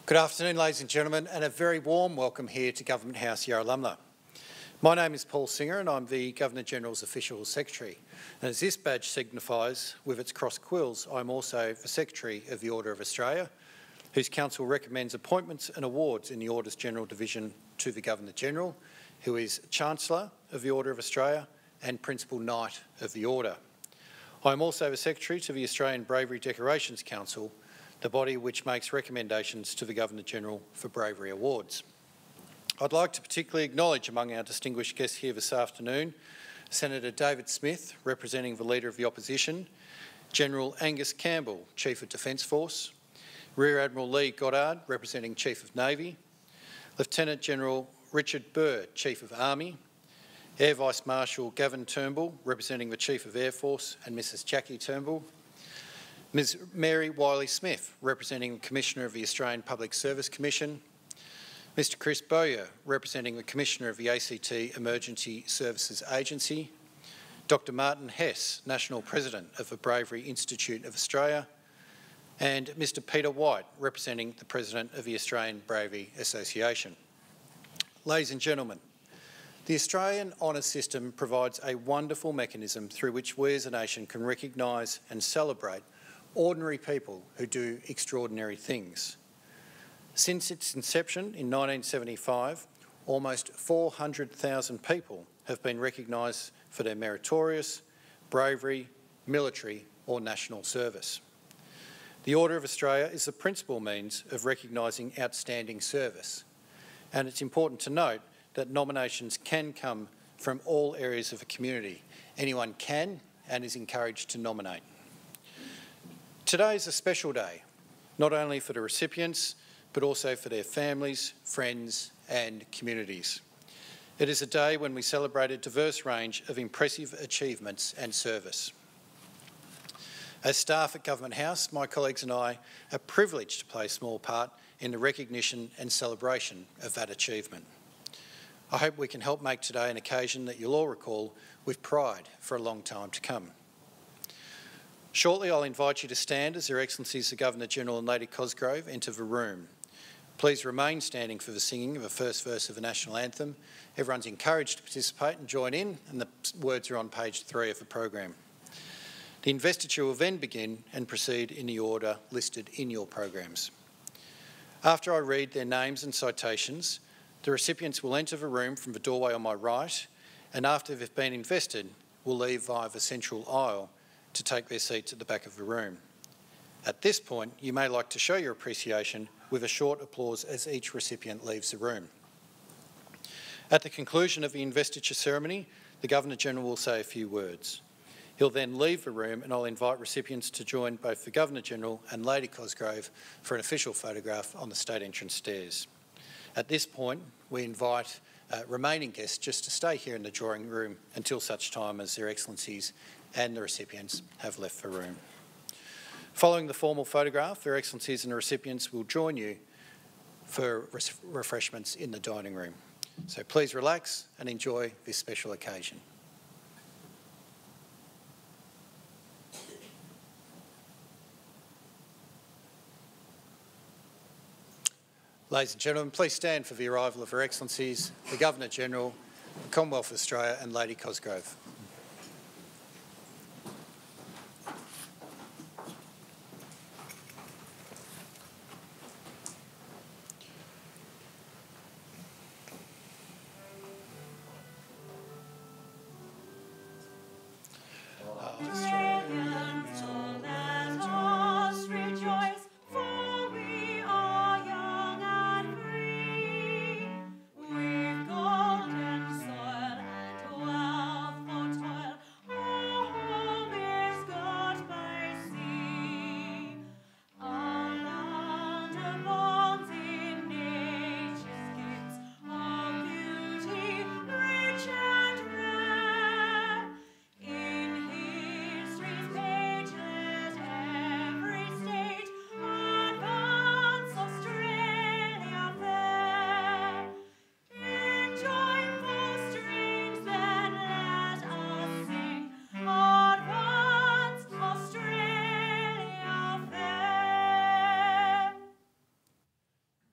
Good afternoon, ladies and gentlemen, and a very warm welcome here to Government House, Yarralumla. My name is Paul Singer and I'm the Governor-General's Official Secretary. And as this badge signifies, with its cross quills, I'm also the Secretary of the Order of Australia, whose Council recommends appointments and awards in the Orders General Division to the Governor-General, who is Chancellor of the Order of Australia and Principal Knight of the Order. I'm also the Secretary to the Australian Bravery Decorations Council, the body which makes recommendations to the Governor-General for bravery awards. I'd like to particularly acknowledge among our distinguished guests here this afternoon, Senator David Smith, representing the Leader of the Opposition, General Angus Campbell, Chief of Defence Force, Rear Admiral Lee Goddard, representing Chief of Navy, Lieutenant General Richard Burr, Chief of Army, Air Vice Marshal Gavin Turnbull, representing the Chief of Air Force, and Mrs Jackie Turnbull, Ms Mary Wiley-Smith, representing the Commissioner of the Australian Public Service Commission, Mr Chris Bowyer, representing the Commissioner of the ACT Emergency Services Agency, Dr Martin Hess, National President of the Bravery Institute of Australia, and Mr Peter White, representing the President of the Australian Bravery Association. Ladies and gentlemen, the Australian honours system provides a wonderful mechanism through which we as a nation can recognise and celebrate ordinary people who do extraordinary things. Since its inception in 1975, almost 400,000 people have been recognised for their meritorious, bravery, military or national service. The Order of Australia is the principal means of recognising outstanding service, and it's important to note that nominations can come from all areas of the community. Anyone can and is encouraged to nominate. Today is a special day, not only for the recipients, but also for their families, friends and communities. It is a day when we celebrate a diverse range of impressive achievements and service. As staff at Government House, my colleagues and I are privileged to play a small part in the recognition and celebration of that achievement. I hope we can help make today an occasion that you'll all recall with pride for a long time to come. Shortly, I'll invite you to stand as Their Excellencies the Governor-General and Lady Cosgrove enter the room. Please remain standing for the singing of the first verse of the National Anthem. Everyone's encouraged to participate and join in, and the words are on page 3 of the program. The investiture will then begin and proceed in the order listed in your programs. After I read their names and citations, the recipients will enter the room from the doorway on my right, and after they've been invested, will leave via the central aisle to take their seats at the back of the room. At this point, you may like to show your appreciation with a short applause as each recipient leaves the room. At the conclusion of the investiture ceremony, the Governor-General will say a few words. He'll then leave the room and I'll invite recipients to join both the Governor-General and Lady Cosgrove for an official photograph on the state entrance stairs. At this point, we invite remaining guests just to stay here in the drawing room until such time as Their Excellencies and the recipients have left the room. Following the formal photograph, Their Excellencies and the recipients will join you for refreshments in the dining room. So please relax and enjoy this special occasion. Ladies and gentlemen, please stand for the arrival of Her Excellencies, the Governor-General, the Commonwealth of Australia and Lady Cosgrove. Golden soil and wealth for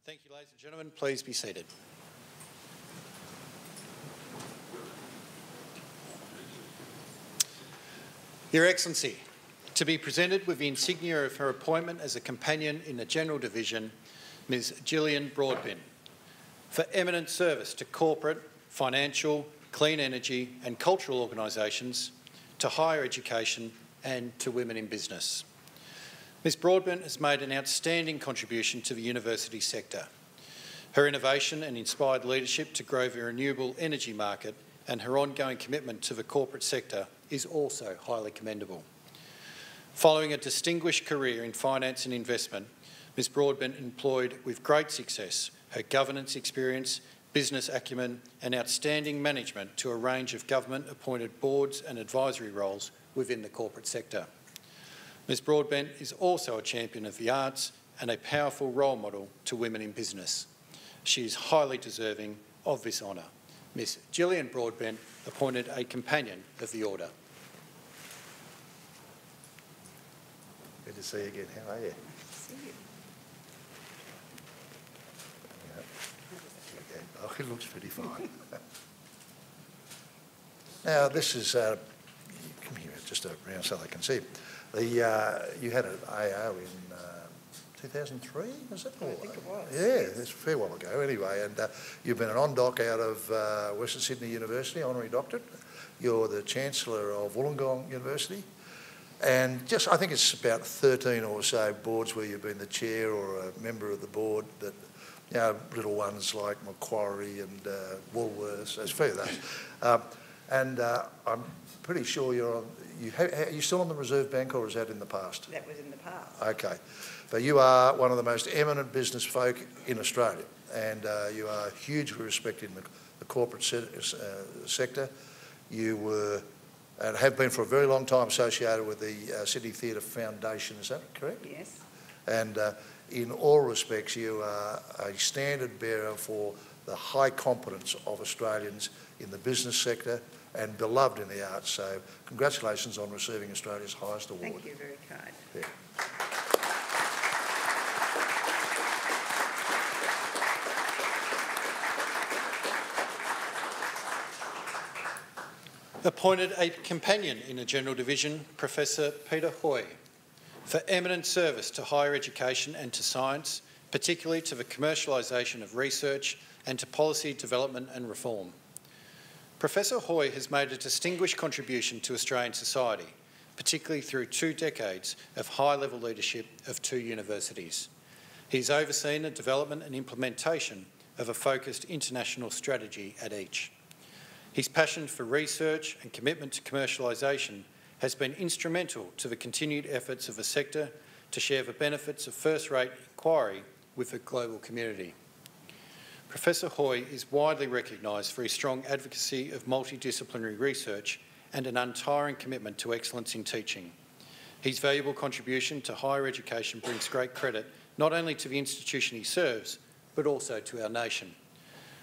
Thank you, ladies and gentlemen. Please be seated. Your Excellency, to be presented with the insignia of her appointment as a companion in the General Division, Ms Gillian Broad, for eminent service to corporate, financial, clean energy and cultural organisations, to higher education and to women in business. Ms Broadbent has made an outstanding contribution to the university sector. Her innovation and inspired leadership to grow the renewable energy market and her ongoing commitment to the corporate sector is also highly commendable. Following a distinguished career in finance and investment, Ms Broadbent employed with great success her governance experience, business acumen and outstanding management to a range of government-appointed boards and advisory roles within the corporate sector. Ms Broadbent is also a champion of the arts and a powerful role model to women in business. She is highly deserving of this honour. Ms Gillian Broadbent appointed a Companion of the Order. Good to see you again. How are you? See you. Yeah. Oh, he looks pretty fine. Now, this is... come here, just around so they can see. You had an AO in 2003, was it? I think it was. Yeah, it's a fair while ago anyway. And you've been an on-doc out of Western Sydney University, honorary doctorate. You're the Chancellor of Wollongong University. And just, I think it's about 13 or so boards where you've been the chair or a member of the board that, you know, little ones like Macquarie and Woolworths, there's a few of those. I'm pretty sure you're on, are you still on the Reserve Bank or is that in the past? That was in the past. Okay. But you are one of the most eminent business folk in Australia and you are hugely respected in the corporate sector. You were and have been for a very long time associated with the Sydney Theatre Foundation, is that correct? Yes. And in all respects you are a standard bearer for the high competence of Australians in the business sector and beloved in the arts. So congratulations on receiving Australia's highest award. Thank you, very kind. Yeah. Appointed a Companion in the General Division, Professor Peter Hoy, for eminent service to higher education and to science, particularly to the commercialisation of research and to policy development and reform. Professor Hoy has made a distinguished contribution to Australian society, particularly through 2 decades of high-level leadership of 2 universities. He's overseen the development and implementation of a focused international strategy at each. His passion for research and commitment to commercialisation has been instrumental to the continued efforts of the sector to share the benefits of first-rate inquiry with the global community. Professor Hoy is widely recognised for his strong advocacy of multidisciplinary research and an untiring commitment to excellence in teaching. His valuable contribution to higher education brings great credit not only to the institution he serves, but also to our nation.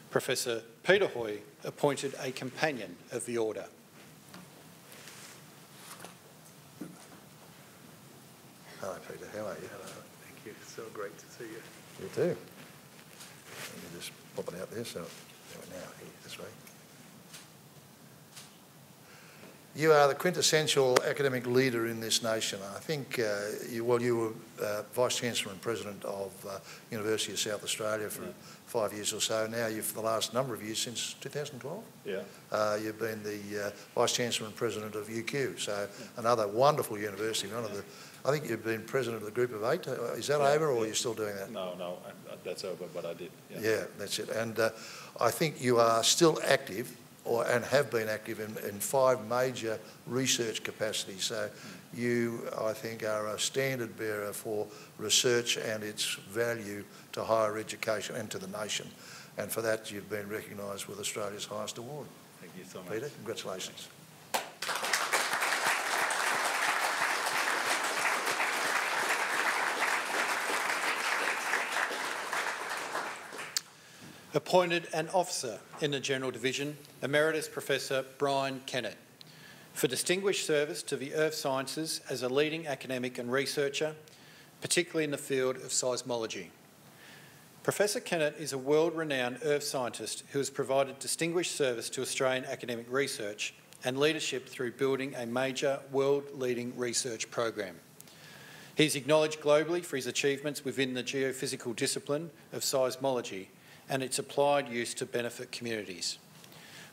Professor Peter Hoy appointed a Companion of the Order. Hello Peter, how are you? Hello, thank you. So great to see you. You too. Let me just pop it out there so now here, this way. You are the quintessential academic leader in this nation. I think you were Vice-Chancellor and President of University of South Australia for 5 years or so. Now you've, for the last number of years, since 2012? Yeah. You've been the Vice-Chancellor and President of UQ, so another wonderful university. One of the, I think you've been President of the Group of 8. Is that over or are you still doing that? No, that's over, but I did. Yeah, that's it. And I think you are still active and have been active in 5 major research capacities. So you, I think, are a standard bearer for research and its value to higher education and to the nation. And for that, you've been recognised with Australia's highest award. Thank you so much. Peter, congratulations. Appointed an Officer in the General Division, Emeritus Professor Brian Kennett, for distinguished service to the earth sciences as a leading academic and researcher, particularly in the field of seismology. Professor Kennett is a world-renowned earth scientist who has provided distinguished service to Australian academic research and leadership through building a major world-leading research program. He is acknowledged globally for his achievements within the geophysical discipline of seismology and its applied use to benefit communities.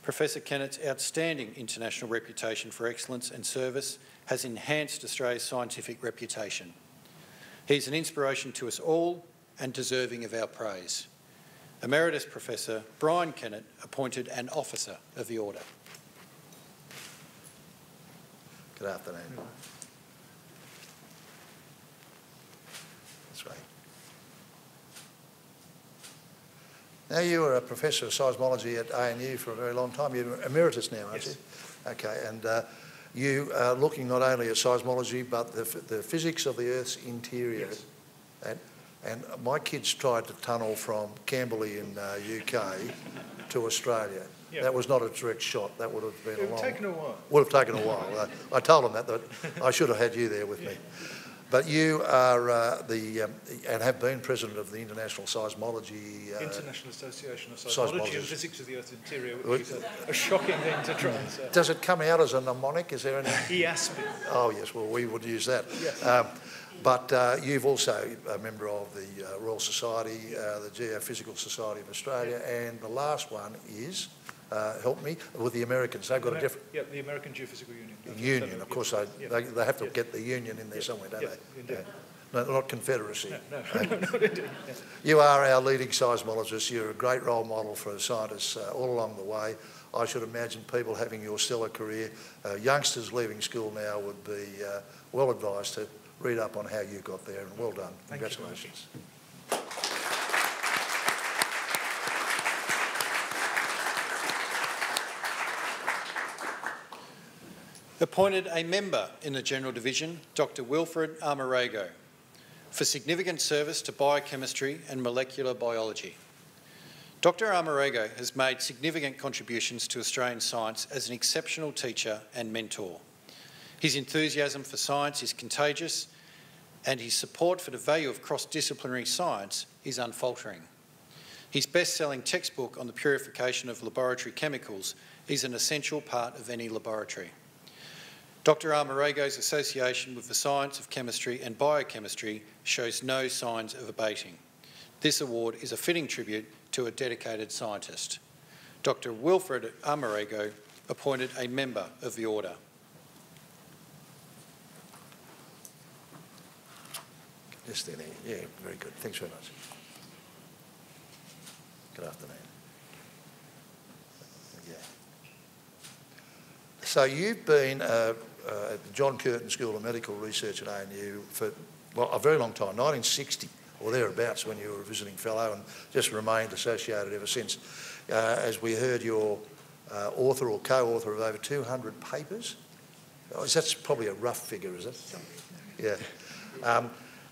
Professor Kennett's outstanding international reputation for excellence and service has enhanced Australia's scientific reputation. He is an inspiration to us all and deserving of our praise. Emeritus Professor Brian Kennett appointed an Officer of the Order. Good afternoon. That's right. Now, you were a Professor of Seismology at ANU for a very long time. You're emeritus now, aren't Yes. you? Okay, and you are looking not only at seismology but the physics of the Earth's interior. Yes. And my kids tried to tunnel from Camberley in UK to Australia. Yeah. That was not a direct shot. That would have been It would have taken a while. Would have taken a while. I told them that, but I should have had you there with me. But you are and have been president of the International Seismology... International Association of Seismology and Physics of the Earth's Interior, which is a shocking thing to try and say. Does it come out as a mnemonic? Is there any... EASP. Oh, yes, well, we would use that. Yes. But you've also a member of the Royal Society, the Geophysical Society of Australia, and the last one is, help me, with the Americans. They've got a different... Yeah, the American Geophysical Union. Union, of course. They have to get the union in there somewhere, don't they? Indeed. No, not Confederacy. No, indeed. Yeah. You are our leading seismologist. You're a great role model for scientists all along the way. I should imagine people having your stellar career, youngsters leaving school now would be well advised to read up on how you got there, and well done. Congratulations. Appointed a member in the General Division, Dr. Wilfred Armour, for significant service to biochemistry and molecular biology. Dr. Armour has made significant contributions to Australian science as an exceptional teacher and mentor. His enthusiasm for science is contagious, and his support for the value of cross-disciplinary science is unfaltering. His best-selling textbook on the purification of laboratory chemicals is an essential part of any laboratory. Dr. Armour's association with the science of chemistry and biochemistry shows no signs of abating. This award is a fitting tribute to a dedicated scientist. Dr. Wilfred Armour, appointed a member of the Order. Just there. Yeah, very good. Thanks very much. Good afternoon. Yeah. So you've been at the John Curtin School of Medical Research at ANU for a very long time, 1960 or thereabouts, when you were a visiting fellow, and just remained associated ever since. As we heard, you're author or co-author of over 200 papers. That's probably a rough figure, is it? Yeah.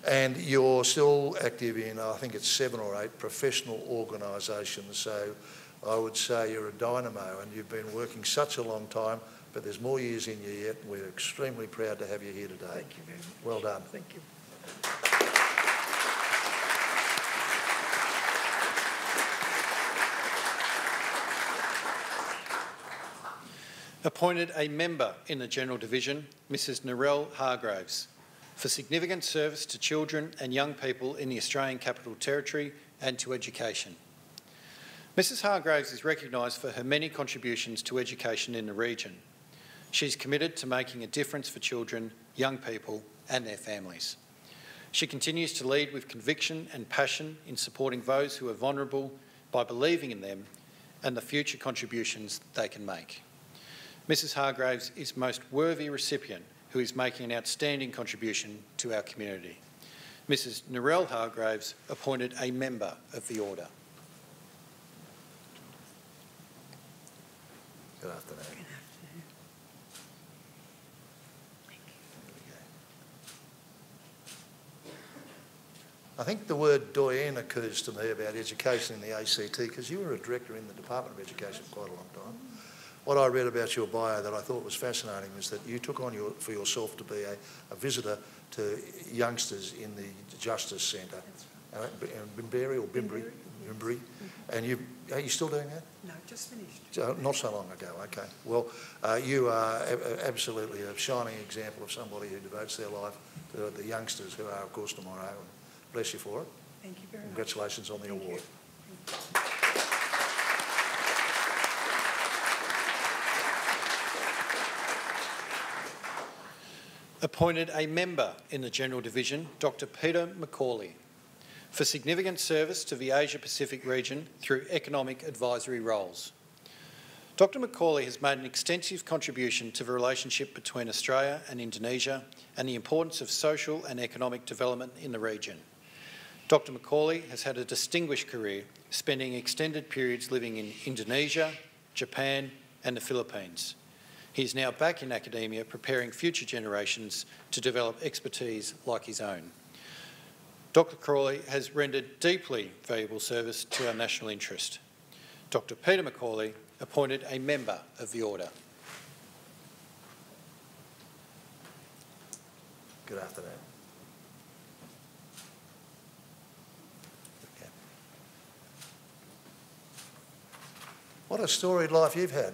And you're still active in, I think it's 7 or 8 professional organisations. So I would say you're a dynamo, and you've been working such a long time, but there's more years in you yet. We're extremely proud to have you here today. Thank you very much. Well done. Thank you. Appointed a member in the General Division, Mrs. Morel Hargreaves, for significant service to children and young people in the Australian Capital Territory and to education. Mrs. Hargreaves is recognised for her many contributions to education in the region. She's committed to making a difference for children, young people and their families. She continues to lead with conviction and passion in supporting those who are vulnerable by believing in them and the future contributions they can make. Mrs. Hargreaves is most worthy recipient who is making an outstanding contribution to our community. Mrs. Morel Hargreaves, appointed a member of the Order. Good afternoon. Good afternoon. I think the word doyen occurs to me about education in the ACT, because you were a director in the Department of Education for quite a long time. What I read about your bio that I thought was fascinating was that you took on for yourself to be a visitor to youngsters in the Justice Centre Bimberry or Bimbri. Bimbri. And are you still doing that? No, just finished. Not so long ago, okay. Well, you are absolutely a shining example of somebody who devotes their life to the youngsters who are, of course, tomorrow. And bless you for it. Thank you very much. Congratulations on the award. Appointed a member in the General Division, Dr. Peter Macaulay, for significant service to the Asia-Pacific region through economic advisory roles. Dr. Macaulay has made an extensive contribution to the relationship between Australia and Indonesia and the importance of social and economic development in the region. Dr. Macaulay has had a distinguished career, spending extended periods living in Indonesia, Japan and the Philippines. He is now back in academia, preparing future generations to develop expertise like his own. Dr. Macaulay has rendered deeply valuable service to our national interest. Dr. Peter Macaulay, appointed a member of the Order. Good afternoon. Okay. What a storied life you've had.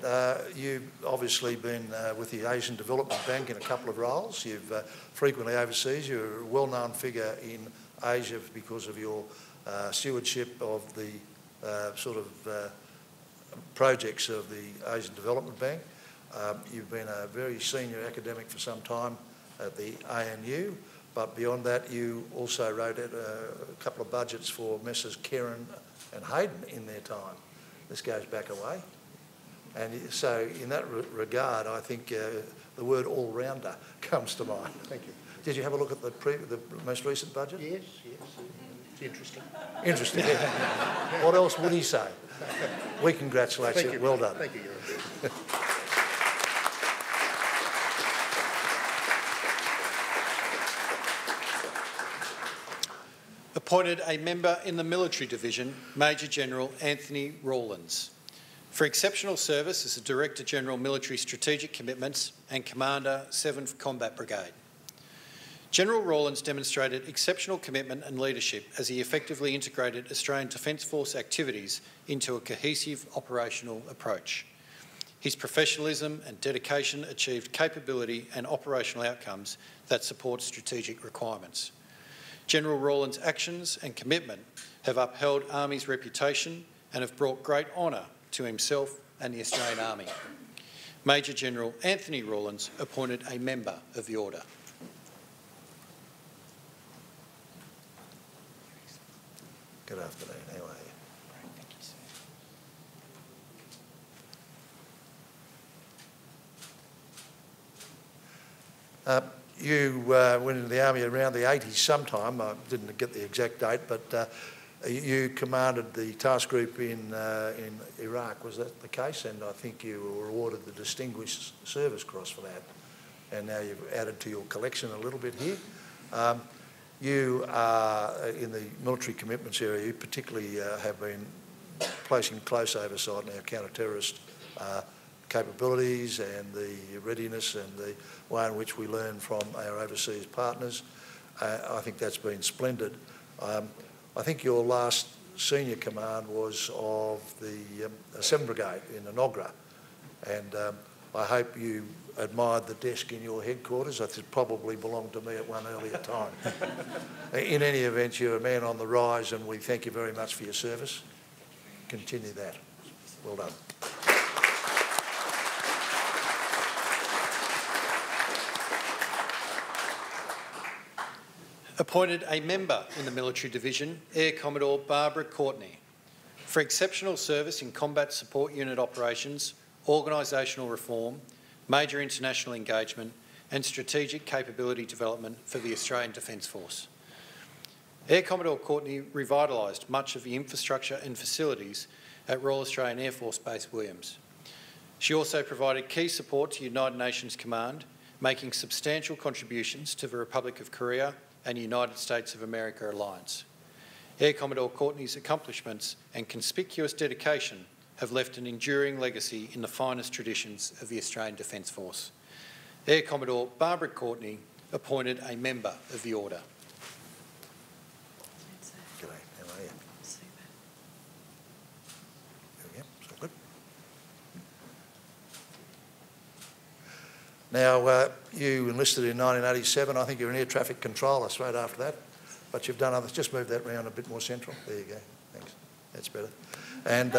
You've obviously been with the Asian Development Bank in a couple of roles. You've frequently overseas. You're a well-known figure in Asia because of your stewardship of the projects of the Asian Development Bank. You've been a very senior academic for some time at the ANU, but beyond that you also wrote a couple of budgets for Messrs Kerrin and Hayden in their time. This goes back a way. And so in that regard, I think the word all-rounder comes to mind. Thank you. Did you have a look at the most recent budget? Yes. It's interesting. Interesting. What else would he say? We congratulate you. Well done. Thank you, Your Honour. Appointed a member in the Military Division, Major General Anthony Rawlins, for exceptional service as the Director General Military Strategic Commitments and Commander 7th Combat Brigade. General Rawlins demonstrated exceptional commitment and leadership as he effectively integrated Australian Defence Force activities into a cohesive operational approach. His professionalism and dedication achieved capability and operational outcomes that support strategic requirements. General Rawlins' actions and commitment have upheld Army's reputation and have brought great honour to himself and the Australian Army. Major General Anthony Rawlins, appointed a member of the Order. Good afternoon. How are you? Thank you, sir. You went into the Army around the 80s sometime. I didn't get the exact date, but you commanded the task group in Iraq. Was that the case? And I think you were awarded the Distinguished Service Cross for that. And now you've added to your collection a little bit here. You are, in the military commitments area, you particularly have been placing close oversight on our counter-terrorist capabilities and the readiness and the way in which we learn from our overseas partners. I think that's been splendid. I think your last senior command was of the 7th Brigade in Anogra, and I hope you admired the desk in your headquarters. That probably belonged to me at one earlier time. In any event, you're a man on the rise, and we thank you very much for your service. Continue that. Well done. Appointed a member in the Military Division, Air Commodore Barbara Courtney, for exceptional service in combat support unit operations, organisational reform, major international engagement and strategic capability development for the Australian Defence Force. Air Commodore Courtney revitalised much of the infrastructure and facilities at Royal Australian Air Force Base Williams. She also provided key support to United Nations Command, making substantial contributions to the Republic of Korea and United States of America alliance. Air Commodore Courtney's accomplishments and conspicuous dedication have left an enduring legacy in the finest traditions of the Australian Defence Force. Air Commodore Barbara Courtney, appointed a member of the Order. G'day. Now, you enlisted in 1987. I think you're an air traffic controller straight after that, but you've done others. Just move that round a bit more central. There you go. Thanks. That's better. And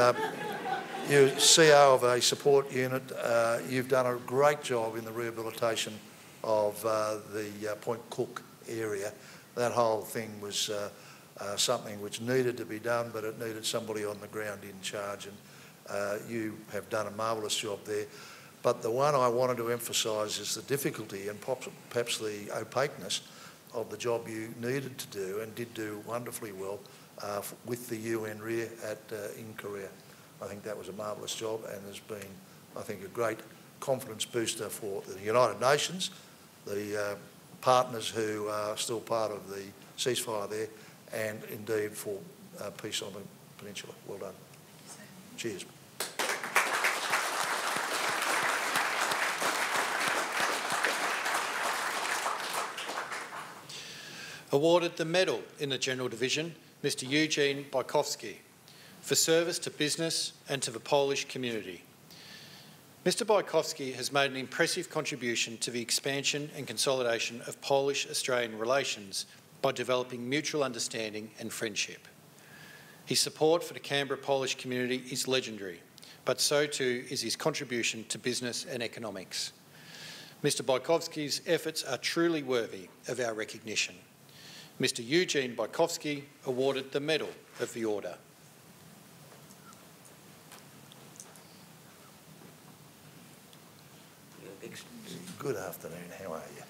you're CO of a support unit. You've done a great job in the rehabilitation of the Point Cook area. That whole thing was something which needed to be done, but it needed somebody on the ground in charge, and you have done a marvellous job there. But the one I wanted to emphasise is the difficulty and perhaps the opaqueness of the job you needed to do and did do wonderfully well with the UN REAR in Korea. I think that was a marvellous job and has been, I think, a great confidence booster for the United Nations, the partners who are still part of the ceasefire there, and indeed for peace on the peninsula. Well done. Cheers. Awarded the medal in the General Division, Mr Eugene Bukowski, for service to business and to the Polish community. Mr Bukowski has made an impressive contribution to the expansion and consolidation of Polish-Australian relations by developing mutual understanding and friendship. His support for the Canberra Polish community is legendary, but so too is his contribution to business and economics. Mr Bukowski's efforts are truly worthy of our recognition. Mr Eugene Bukowski awarded the Medal of the Order. Good afternoon, how are you?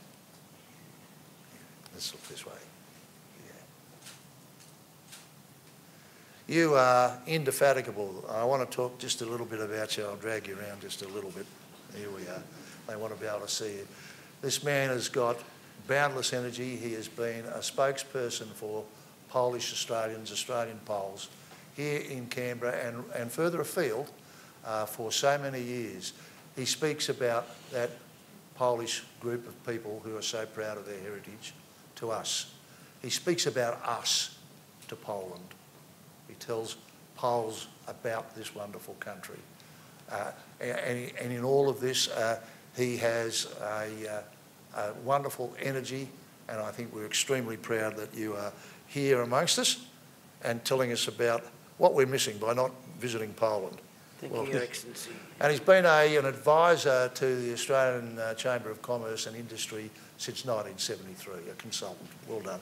Let's look this way. Yeah. You are indefatigable. I want to talk just a little bit about you. I'll drag you around just a little bit. Here we are. They want to be able to see you. This man has got boundless energy. He has been a spokesperson for Polish Australians, Australian Poles, here in Canberra and further afield for so many years. He speaks about that Polish group of people who are so proud of their heritage to us. He speaks about us to Poland. He tells Poles about this wonderful country. And in all of this, he has a wonderful energy, and I think we're extremely proud that you are here amongst us and telling us about what we're missing by not visiting Poland. Thank you, Your Excellency. And he's been an advisor to the Australian Chamber of Commerce and Industry since 1973, a consultant. Well done.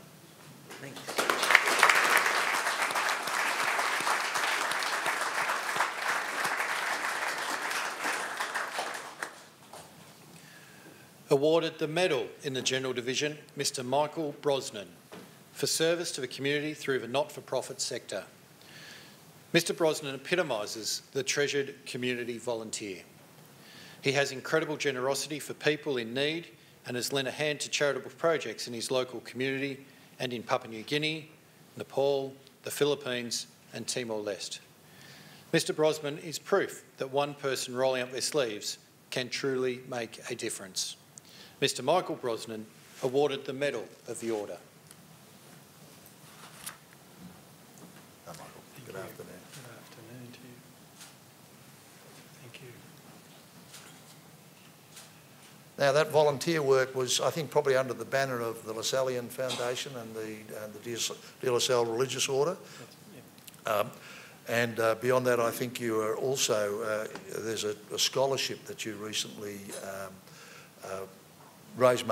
Thank you. Awarded the medal in the General Division, Mr Michael Brosnan, for service to the community through the not-for-profit sector. Mr Brosnan epitomises the treasured community volunteer. He has incredible generosity for people in need and has lent a hand to charitable projects in his local community and in Papua New Guinea, Nepal, the Philippines and Timor-Leste. Mr Brosnan is proof that one person rolling up their sleeves can truly make a difference. Mr Michael Brosnan awarded the Medal of the Order. Good afternoon. Good afternoon to you. Thank you. Now that volunteer work was, I think, probably under the banner of the Lasallian Foundation and the De La Salle Religious Order. And beyond that, I think you are also, there's a scholarship that you recently raised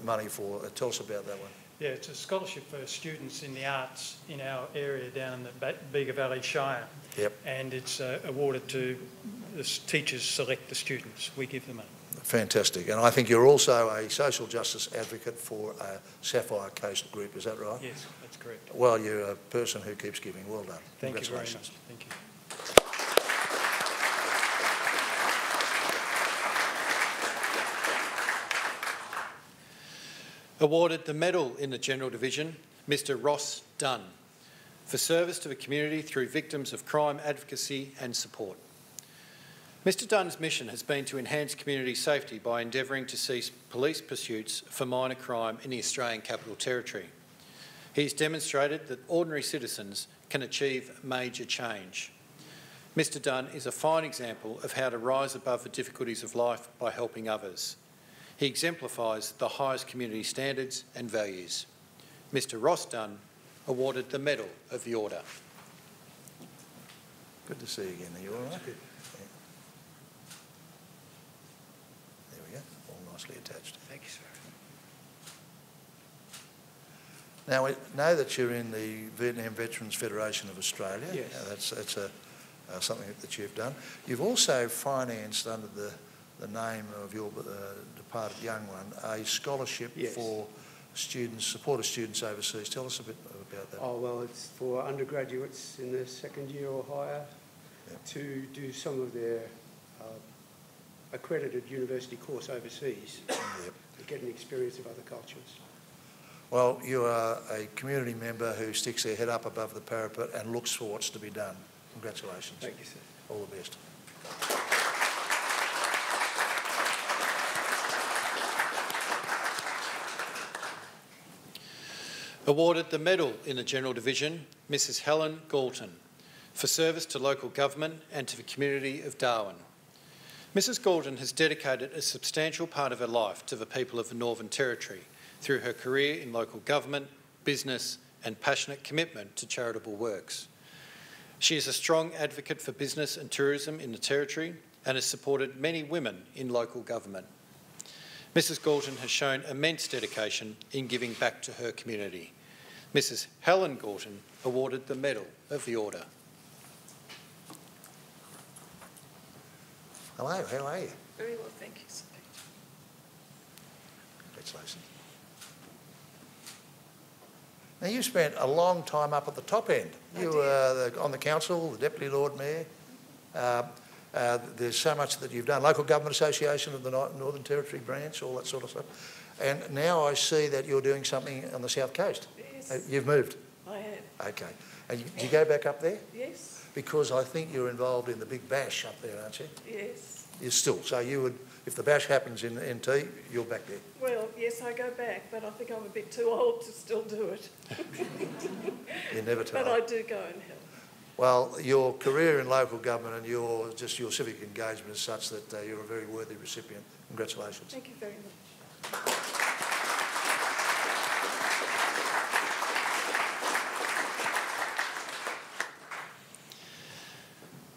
money for. Tell us about that one. Yeah, it's a scholarship for students in the arts in our area down in the Bega Valley Shire. Yep. And it's awarded to the teachers select the students. We give them money. Fantastic. And I think you're also a social justice advocate for Sapphire Coast Group, is that right? Yes, that's correct. Well, you're a person who keeps giving. Well done. Thank you very much. Congratulations. Thank you. Awarded the medal in the General Division, Mr Ross Dunn, for service to the community through victims of crime advocacy and support. Mr Dunn's mission has been to enhance community safety by endeavouring to cease police pursuits for minor crime in the Australian Capital Territory. He has demonstrated that ordinary citizens can achieve major change. Mr Dunn is a fine example of how to rise above the difficulties of life by helping others. He exemplifies the highest community standards and values. Mr Ross Dunn awarded the Medal of the Order. Good to see you again. Are you all right? Yeah. There we go, all nicely attached. Thank you, sir. Now, we know that you're in the Vietnam Veterans Federation of Australia. Yes. That's something that you've done. You've also financed, under the name of your departed young one, a scholarship for students, supported students overseas. Tell us a bit about that. Oh, well, it's for undergraduates in the second year or higher to do some of their accredited university course overseas to get an experience of other cultures. Well, you are a community member who sticks their head up above the parapet and looks for what's to be done. Congratulations. Thank you, sir. All the best. Awarded the medal in the General Division, Mrs Helen Gordon, for service to local government and to the community of Darwin. Mrs Gordon has dedicated a substantial part of her life to the people of the Northern Territory through her career in local government, business and passionate commitment to charitable works. She is a strong advocate for business and tourism in the Territory and has supported many women in local government. Mrs Gordon has shown immense dedication in giving back to her community. Mrs Helen Gordon awarded the Medal of the Order. Hello, how are you? Very well, thank you, sir. Congratulations. Now, you spent a long time up at the top end. You were on the council, the Deputy Lord Mayor. There's so much that you've done. Local Government Association of the Northern Territory branch, all that sort of stuff. And now I see that you're doing something on the South Coast. Yes. You've moved? I have. Okay. And do you go back up there? Yes. Because I think you're involved in the big bash up there, aren't you? Yes. You're still. So you would, if the bash happens in NT, you're back there. Well, yes, I go back, but I think I'm a bit too old to still do it. You're never too But old. I do go and help. Well, your career in local government and your civic engagement is such that you're a very worthy recipient. Congratulations. Thank you very much.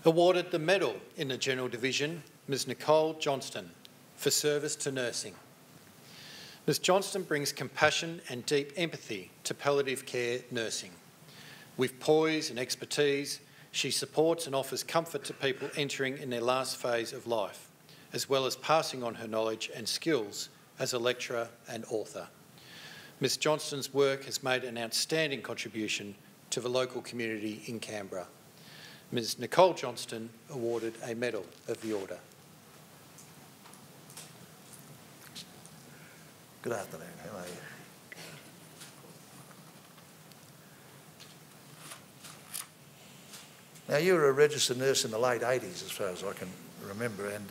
Awarded the medal in the General Division, Ms Nicole Johnston, for service to nursing. Ms Johnston brings compassion and deep empathy to palliative care nursing. With poise and expertise, she supports and offers comfort to people entering in their last phase of life, as well as passing on her knowledge and skills as a lecturer and author. Ms Johnston's work has made an outstanding contribution to the local community in Canberra. Ms Nicole Johnston awarded a Medal of the Order. Good afternoon. How are you? Now, you were a registered nurse in the late 80s, as far as I can remember, and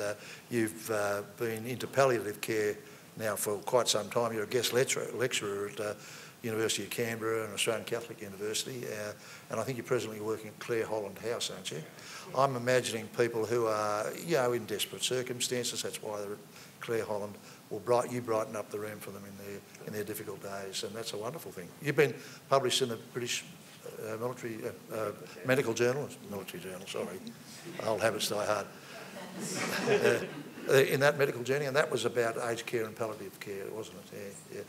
you've been into palliative care now for quite some time. You're a guest lecturer at University of Canberra and Australian Catholic University, and I think you're presently working at Clare Holland House, aren't you? I'm imagining people who are, in desperate circumstances. That's why they're at Clare Holland. You brighten up the room for them in their difficult days, and that's a wonderful thing. You've been published in the British Medical Journal, sorry, old habits die hard. In that medical journey, and that was about aged care and palliative care, wasn't it? Yeah.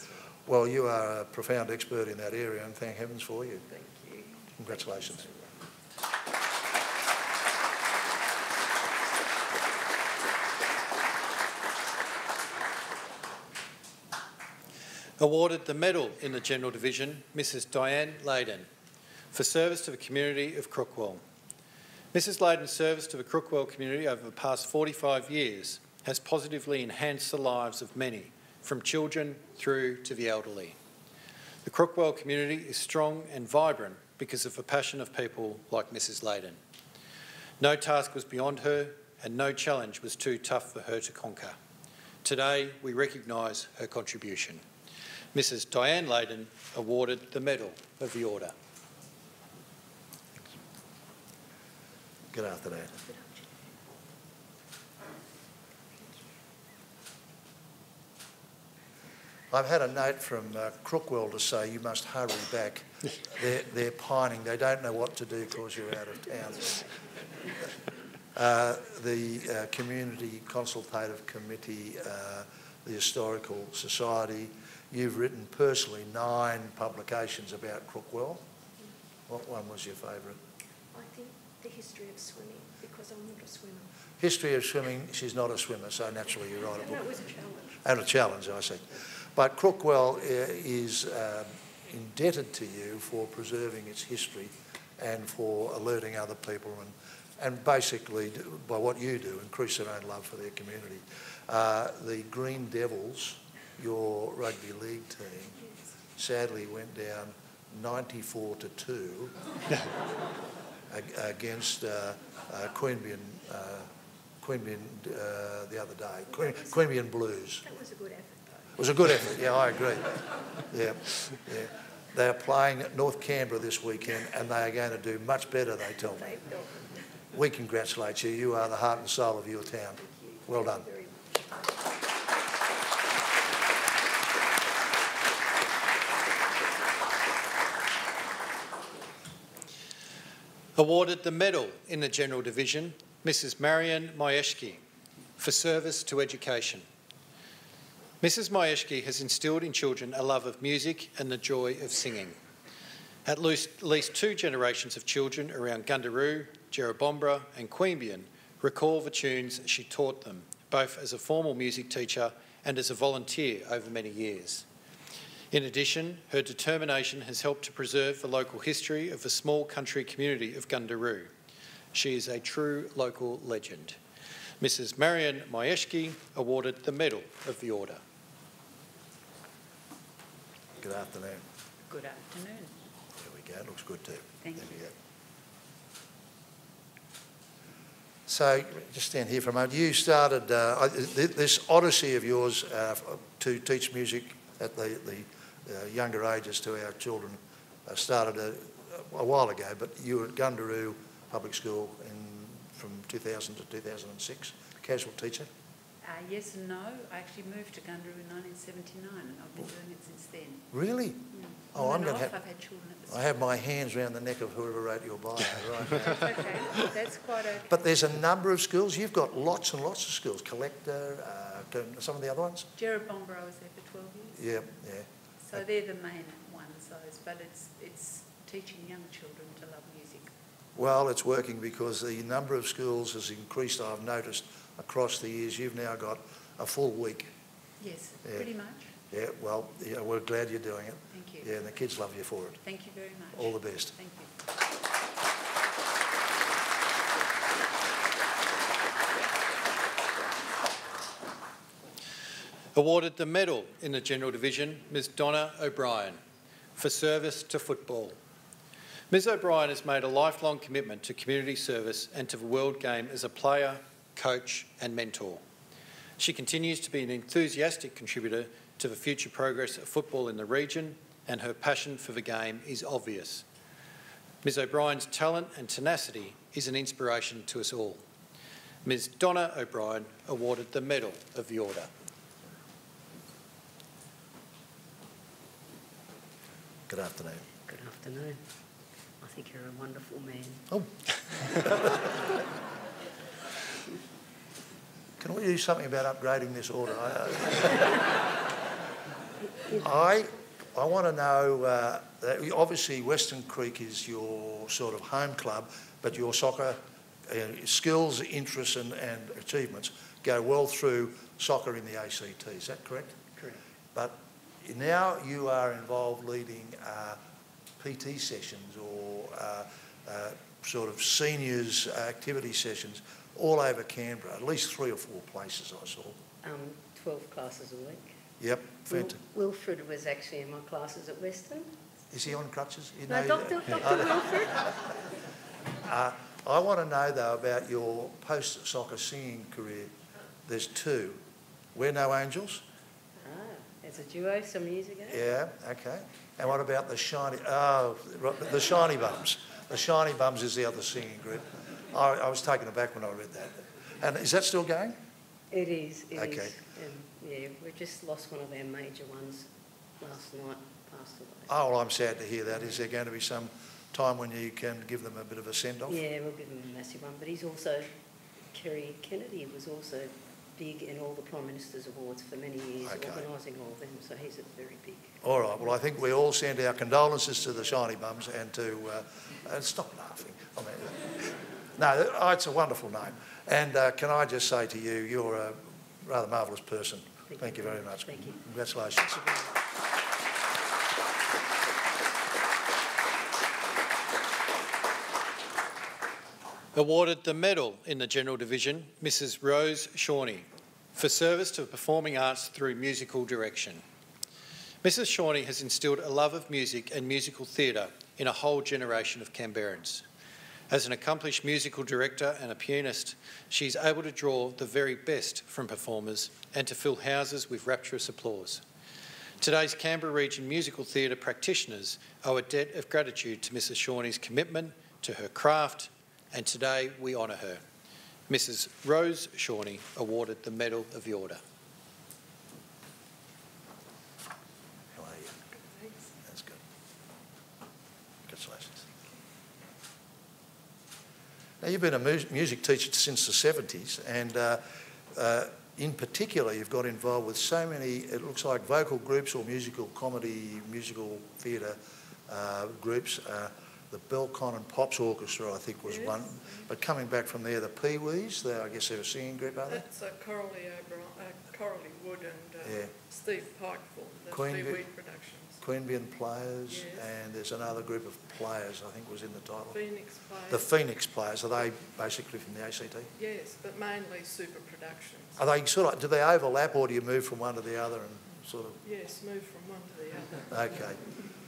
Well, you are a profound expert in that area, and thank heavens for you. Thank you. Congratulations. Awarded the medal in the General Division, Mrs Diane Layden, for service to the community of Crookwell. Mrs Layden's service to the Crookwell community over the past 45 years has positively enhanced the lives of many, from children through to the elderly. The Crookwell community is strong and vibrant because of the passion of people like Mrs Layden. No task was beyond her and no challenge was too tough for her to conquer. Today, we recognise her contribution. Mrs Diane Layden awarded the Medal of the Order. Good afternoon. I've had a note from Crookwell to say you must hurry back. They're pining. They don't know what to do because you're out of town. The Community Consultative Committee, the Historical Society, you've written personally 9 publications about Crookwell. What one was your favourite? I think the history of swimming, because I'm not a swimmer. History of swimming, she's not a swimmer, so naturally you write a book. That was a challenge. And a challenge, I see. But Crookwell is indebted to you for preserving its history and for alerting other people and basically, by what you do, increase their own love for their community. The Green Devils, your rugby league team, sadly went down 94-2 against Queanbeyan the other day, Queanbeyan Blues. That was a good effort, though. It was a good effort, yeah, I agree. Yeah. They are playing at North Canberra this weekend and they are going to do much better, they tell me. We congratulate you. You are the heart and soul of your town. Well done. Awarded the medal in the General Division, Mrs Marion Meyer for service to education. Mrs Meyer has instilled in children a love of music and the joy of singing. At least 2 generations of children around Gundaroo, Jerrabomberra and Queanbeyan recall the tunes she taught them, both as a formal music teacher and as a volunteer over many years. In addition, her determination has helped to preserve the local history of the small country community of Gundaroo. She is a true local legend. Mrs Marion Meyer awarded the Medal of the Order. Good afternoon. Good afternoon. There we go, looks good too. Thank there you. We go. So, just stand here for a moment. You started this odyssey of yours to teach music at the younger ages to our children started a while ago, but you were at Gundaroo Public School from 2000 to 2006, casual teacher? Yes and no. I actually moved to Gundaroo in 1979 and I've been doing it since then. Really? Oh, I'm going to have... I've had children at the school. I have my hands around the neck of whoever wrote your bio, right? That's okay. That's quite okay. But there's a number of schools. You've got lots and lots of schools. Collector, some of the other ones? Jerrabomberra, I was there for 12 years. Yeah. So they're the main ones, those. But it's teaching young children to love music. Well, it's working because the number of schools has increased, I've noticed, across the years. You've now got a full week. Yes, pretty much. Yeah, well, yeah, we're glad you're doing it. Thank you. Yeah, and the kids love you for it. Thank you very much. All the best. Thank you. Awarded the medal in the General Division, Ms Donna OBrien, for service to football. Ms O'Brien has made a lifelong commitment to community service and to the world game as a player, coach and mentor. She continues to be an enthusiastic contributor to the future progress of football in the region, and her passion for the game is obvious. Ms O'Brien's talent and tenacity is an inspiration to us all. Ms Donna OBrien awarded the Medal of the Order. Good afternoon. Good afternoon. I think you're a wonderful man. Oh. Can we do something about upgrading this order? I want to know, that obviously Western Creek is your sort of home club, but your soccer skills, interests and achievements go well through soccer in the ACT, is that correct? Correct. But now you are involved leading PT sessions or sort of seniors activity sessions all over Canberra, at least 3 or 4 places I saw. 12 classes a week. Yep, fantastic. Wilfred was actually in my classes at Western. Is he on crutches? You No, know Dr. Wilfred. I want to know though about your post-soccer singing career. There's 2. We're No Angels? As a duo some years ago. Yeah, okay. And what about the Shani? Oh, the Shani Bums. The Shani Bums is the other singing group. I was taken aback when I read that. And is that still going? It is, it Okay. is. Yeah, we just lost one of our major ones last night, passed away. Oh, well, I'm sad to hear that. Is there going to be some time when you can give them a bit of a send-off? Yeah, we'll give him a massive one. But he's also, Kerry Kennedy was also big in all the Prime Minister's awards for many years, Okay. organising all of them, so he's a very big... All right, well, I think we all send our condolences to the Shiny Bums and to... stop laughing. I mean, no, it's a wonderful name. And can I just say to you, you're a rather marvellous person. Thank you very much. Thank you. Congratulations. Awarded the medal in the General Division, Mrs Rose Shani, for service to performing arts through musical direction. Mrs Shani has instilled a love of music and musical theatre in a whole generation of Canberrans. As an accomplished musical director and a pianist, she is able to draw the very best from performers and to fill houses with rapturous applause. Today's Canberra Region musical theatre practitioners owe a debt of gratitude to Mrs Shani's commitment to her craft, and today we honour her. Mrs Rose Shani awarded the Medal of the Order. How are you? Thanks. That's good. Congratulations. Now, you've been a music teacher since the 70s, and in particular, you've got involved with so many, it looks like vocal groups or musical comedy, musical theatre groups. The Belcon and Pops Orchestra, I think, was one. But coming back from there, the Pee-wees, I guess they're a singing group, are they? That's Coralie Wood and Steve Pike formed the Queanbeyan Pee-wee Productions. Queanbeyan Players, Yes. and there's another group of players, I think was in the title. Phoenix Players. The Phoenix Players, are they basically from the ACT? Yes, but mainly Super Productions. Are they sort of, do they overlap, or do you move from one to the other and sort of? Yes, move from one to the other. Okay.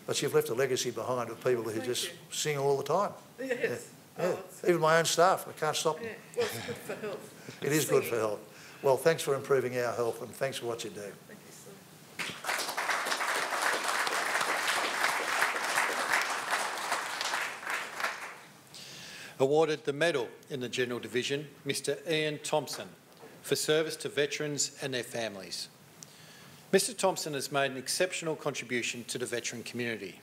But you've left a legacy behind of people who Thank just you. sing all the time. Yes. Yeah. Oh, it's, Even my own staff, I can't stop them. yeah. Well, it's good for health. It is good for health. Well, thanks for improving our health, and thanks for what you do. Thank you, sir. Awarded the medal in the General Division, Mr Ian Thompson, for service to veterans and their families. Mr Thompson has made an exceptional contribution to the veteran community.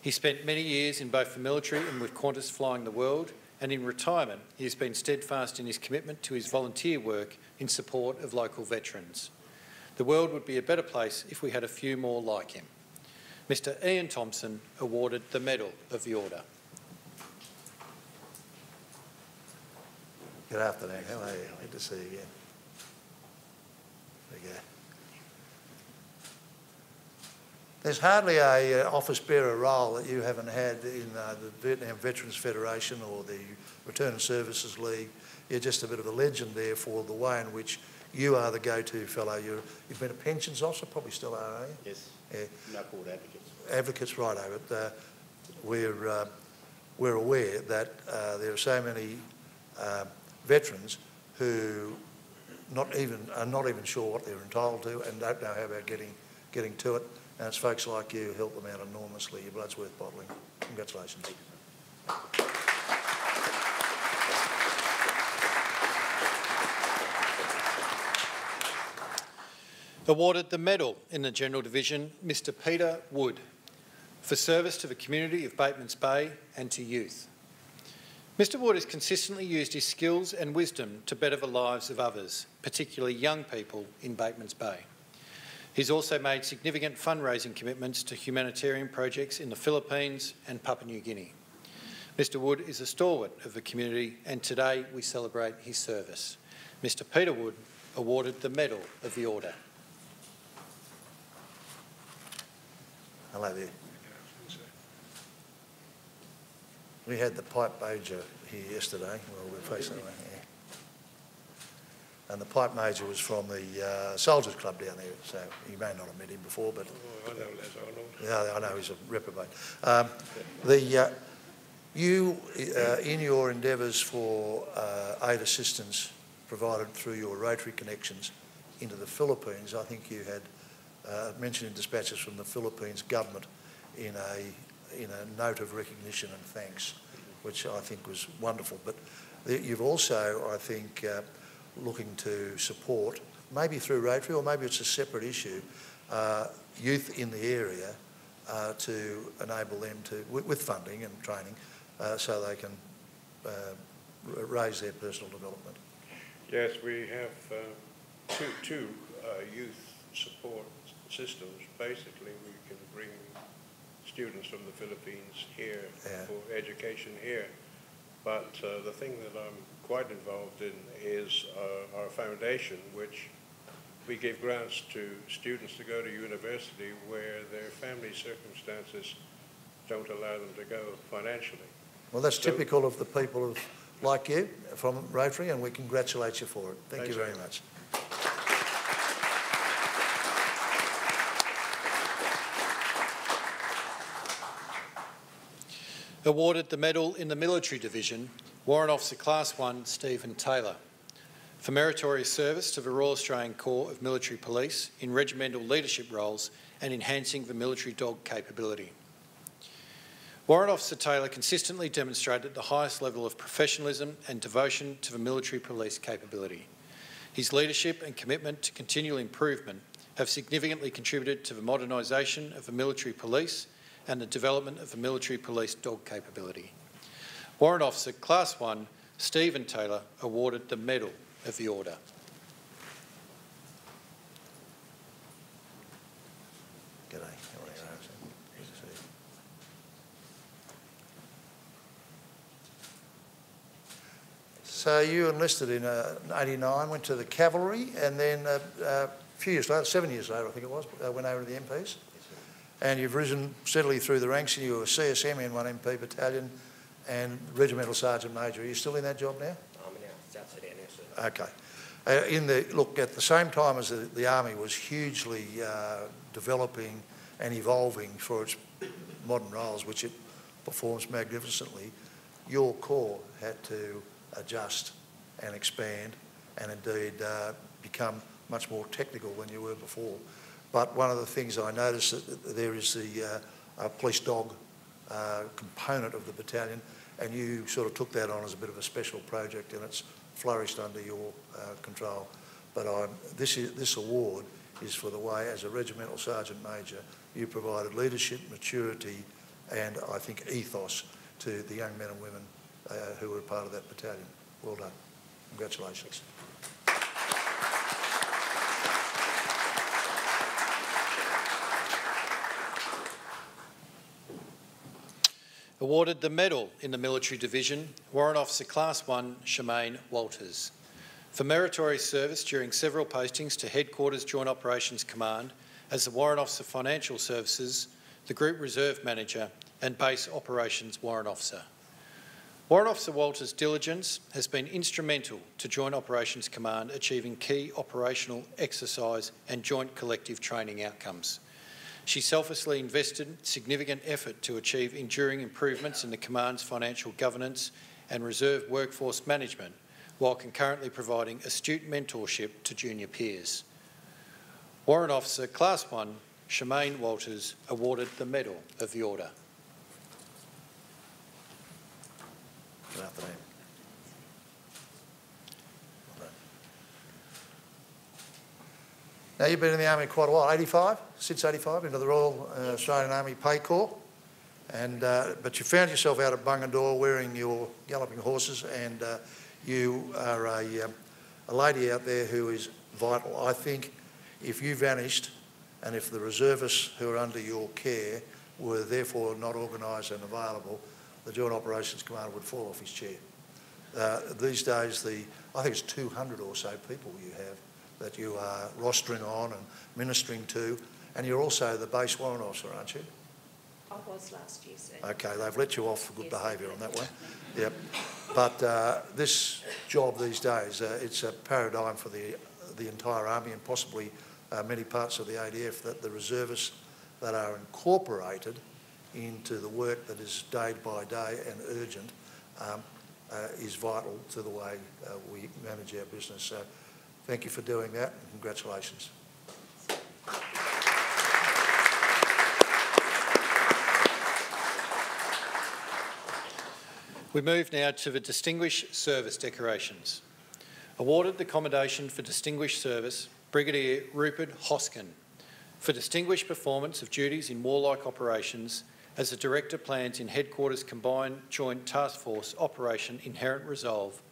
He spent many years in both the military and with Qantas flying the world, and in retirement he has been steadfast in his commitment to his volunteer work in support of local veterans. The world would be a better place if we had a few more like him. Mr Ian Thompson awarded the Medal of the Order. Good afternoon. How are you? Good to see you again. There you go. There's hardly a office bearer role that you haven't had in the Vietnam Veterans Federation or the Return and Services League. You're just a bit of a legend there for the way in which you are the go-to fellow. You've been a pensions officer, probably still are you? Yes. Yeah. No court advocates. Advocates, right over it. We're aware that there are so many veterans who are not even sure what they're entitled to and don't know how about getting to it. And it's folks like you who help them out enormously. Your blood's worth bottling. Congratulations. Awarded the medal in the General Division, Mr Peter Wood, for service to the community of Batemans Bay and to youth. Mr Wood has consistently used his skills and wisdom to better the lives of others, particularly young people in Batemans Bay. He's also made significant fundraising commitments to humanitarian projects in the Philippines and Papua New Guinea. Mr Wood is a stalwart of the community, and today we celebrate his service. Mr Peter Wood awarded the Medal of the Order. Hello there. We had the pipe major here yesterday. Well, we're facing that way. Yeah. And the pipe major was from the Soldiers Club down there, so you may not have met him before, but... Oh, I know Les Arnold. Yeah, I know he's a reprobate. You, in your endeavours for aid assistance provided through your Rotary connections into the Philippines, I think you had mentioned in dispatches from the Philippines government in a note of recognition and thanks, which I think was wonderful. But you've also, I think, looking to support, maybe through Rotary or maybe it's a separate issue, youth in the area to enable them to, with funding and training, so they can raise their personal development. Yes, we have two youth support systems. Basically, we can bring students from the Philippines here for education here. But the thing that I'm quite involved in is our foundation, which we give grants to students to go to university where their family circumstances don't allow them to go financially. Well, that's typical of the people like you from Rotary, and we congratulate you for it. Thank you very much. Awarded the medal in the Military Division, Warrant Officer Class 1 Stephen Taylor, for meritorious service to the Royal Australian Corps of Military Police in regimental leadership roles and enhancing the military dog capability. Warrant Officer Taylor consistently demonstrated the highest level of professionalism and devotion to the military police capability. His leadership and commitment to continual improvement have significantly contributed to the modernisation of the military police and the development of the military police dog capability. Warrant Officer Class 1 Stephen Taylor awarded the Medal of the Order. G'day. So you enlisted in '89, went to the cavalry, and then a few years later, 7 years later I think it was, went over to the MPs. And you've risen steadily through the ranks, and you were a CSM in 1 MP battalion and Regimental Sergeant Major. Are you still in that job now? I'm now South Sudan, yes, sir. Okay. Look, at the same time as the Army was hugely developing and evolving for its modern roles, which it performs magnificently, your Corps had to adjust and expand and indeed become much more technical than you were before. But one of the things I noticed that there is the police dog component of the battalion, and you sort of took that on as a bit of a special project, and it's flourished under your control. But this award is for the way, as a Regimental Sergeant Major, you provided leadership, maturity, and I think ethos to the young men and women who were part of that battalion. Well done. Congratulations. Awarded the Medal in the Military Division, Warrant Officer Class 1 Shimane Walters, for meritorious service during several postings to Headquarters Joint Operations Command as the Warrant Officer Financial Services, the Group Reserve Manager and Base Operations Warrant Officer. Warrant Officer Walters' diligence has been instrumental to Joint Operations Command achieving key operational, exercise and joint collective training outcomes. She selflessly invested significant effort to achieve enduring improvements in the Command's financial governance and reserve workforce management, while concurrently providing astute mentorship to junior peers. Warrant Officer Class 1 Shimane Walters awarded the Medal of the Order. Good afternoon. Now, you've been in the Army quite a while, 85, since 85, into the Royal Australian Army Pay Corps, and, but you found yourself out at Bungendore wearing your galloping horses, and you are a lady out there who is vital. I think if you vanished and if the reservists who are under your care were therefore not organised and available, the Joint Operations Commander would fall off his chair. These days, I think it's 200 or so people you have that you are rostering on and ministering to, and you're also the base warrant officer, aren't you? I was last year, sir. Okay, they've let you off for good behaviour on that one. Yep. But this job these days, it's a paradigm for the entire Army and possibly many parts of the ADF, that the reservists that are incorporated into the work that is day by day and urgent is vital to the way we manage our business. So thank you for doing that, and congratulations. We move now to the Distinguished Service Decorations. awarded the Commendation for Distinguished Service Brigadier Rupert Hoskin for distinguished performance of duties in warlike operations as the Director plans in Headquarters Combined Joint Task Force Operation Inherent Resolve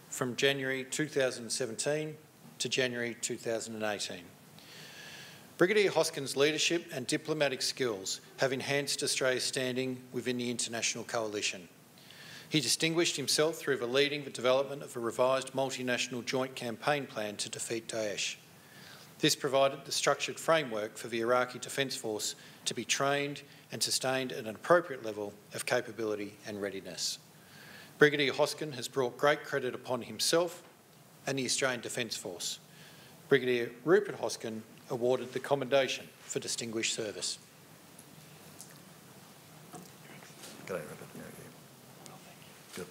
from January 2017 to January 2018. Brigadier Hoskin's leadership and diplomatic skills have enhanced Australia's standing within the international coalition. He distinguished himself through leading the development of a revised multinational joint campaign plan to defeat Daesh. This provided the structured framework for the Iraqi Defence Force to be trained and sustained at an appropriate level of capability and readiness. Brigadier Hoskin has brought great credit upon himself and the Australian Defence Force. Brigadier Rupert Hoskin awarded the Commendation for Distinguished Service. Good day, Rupert. Good.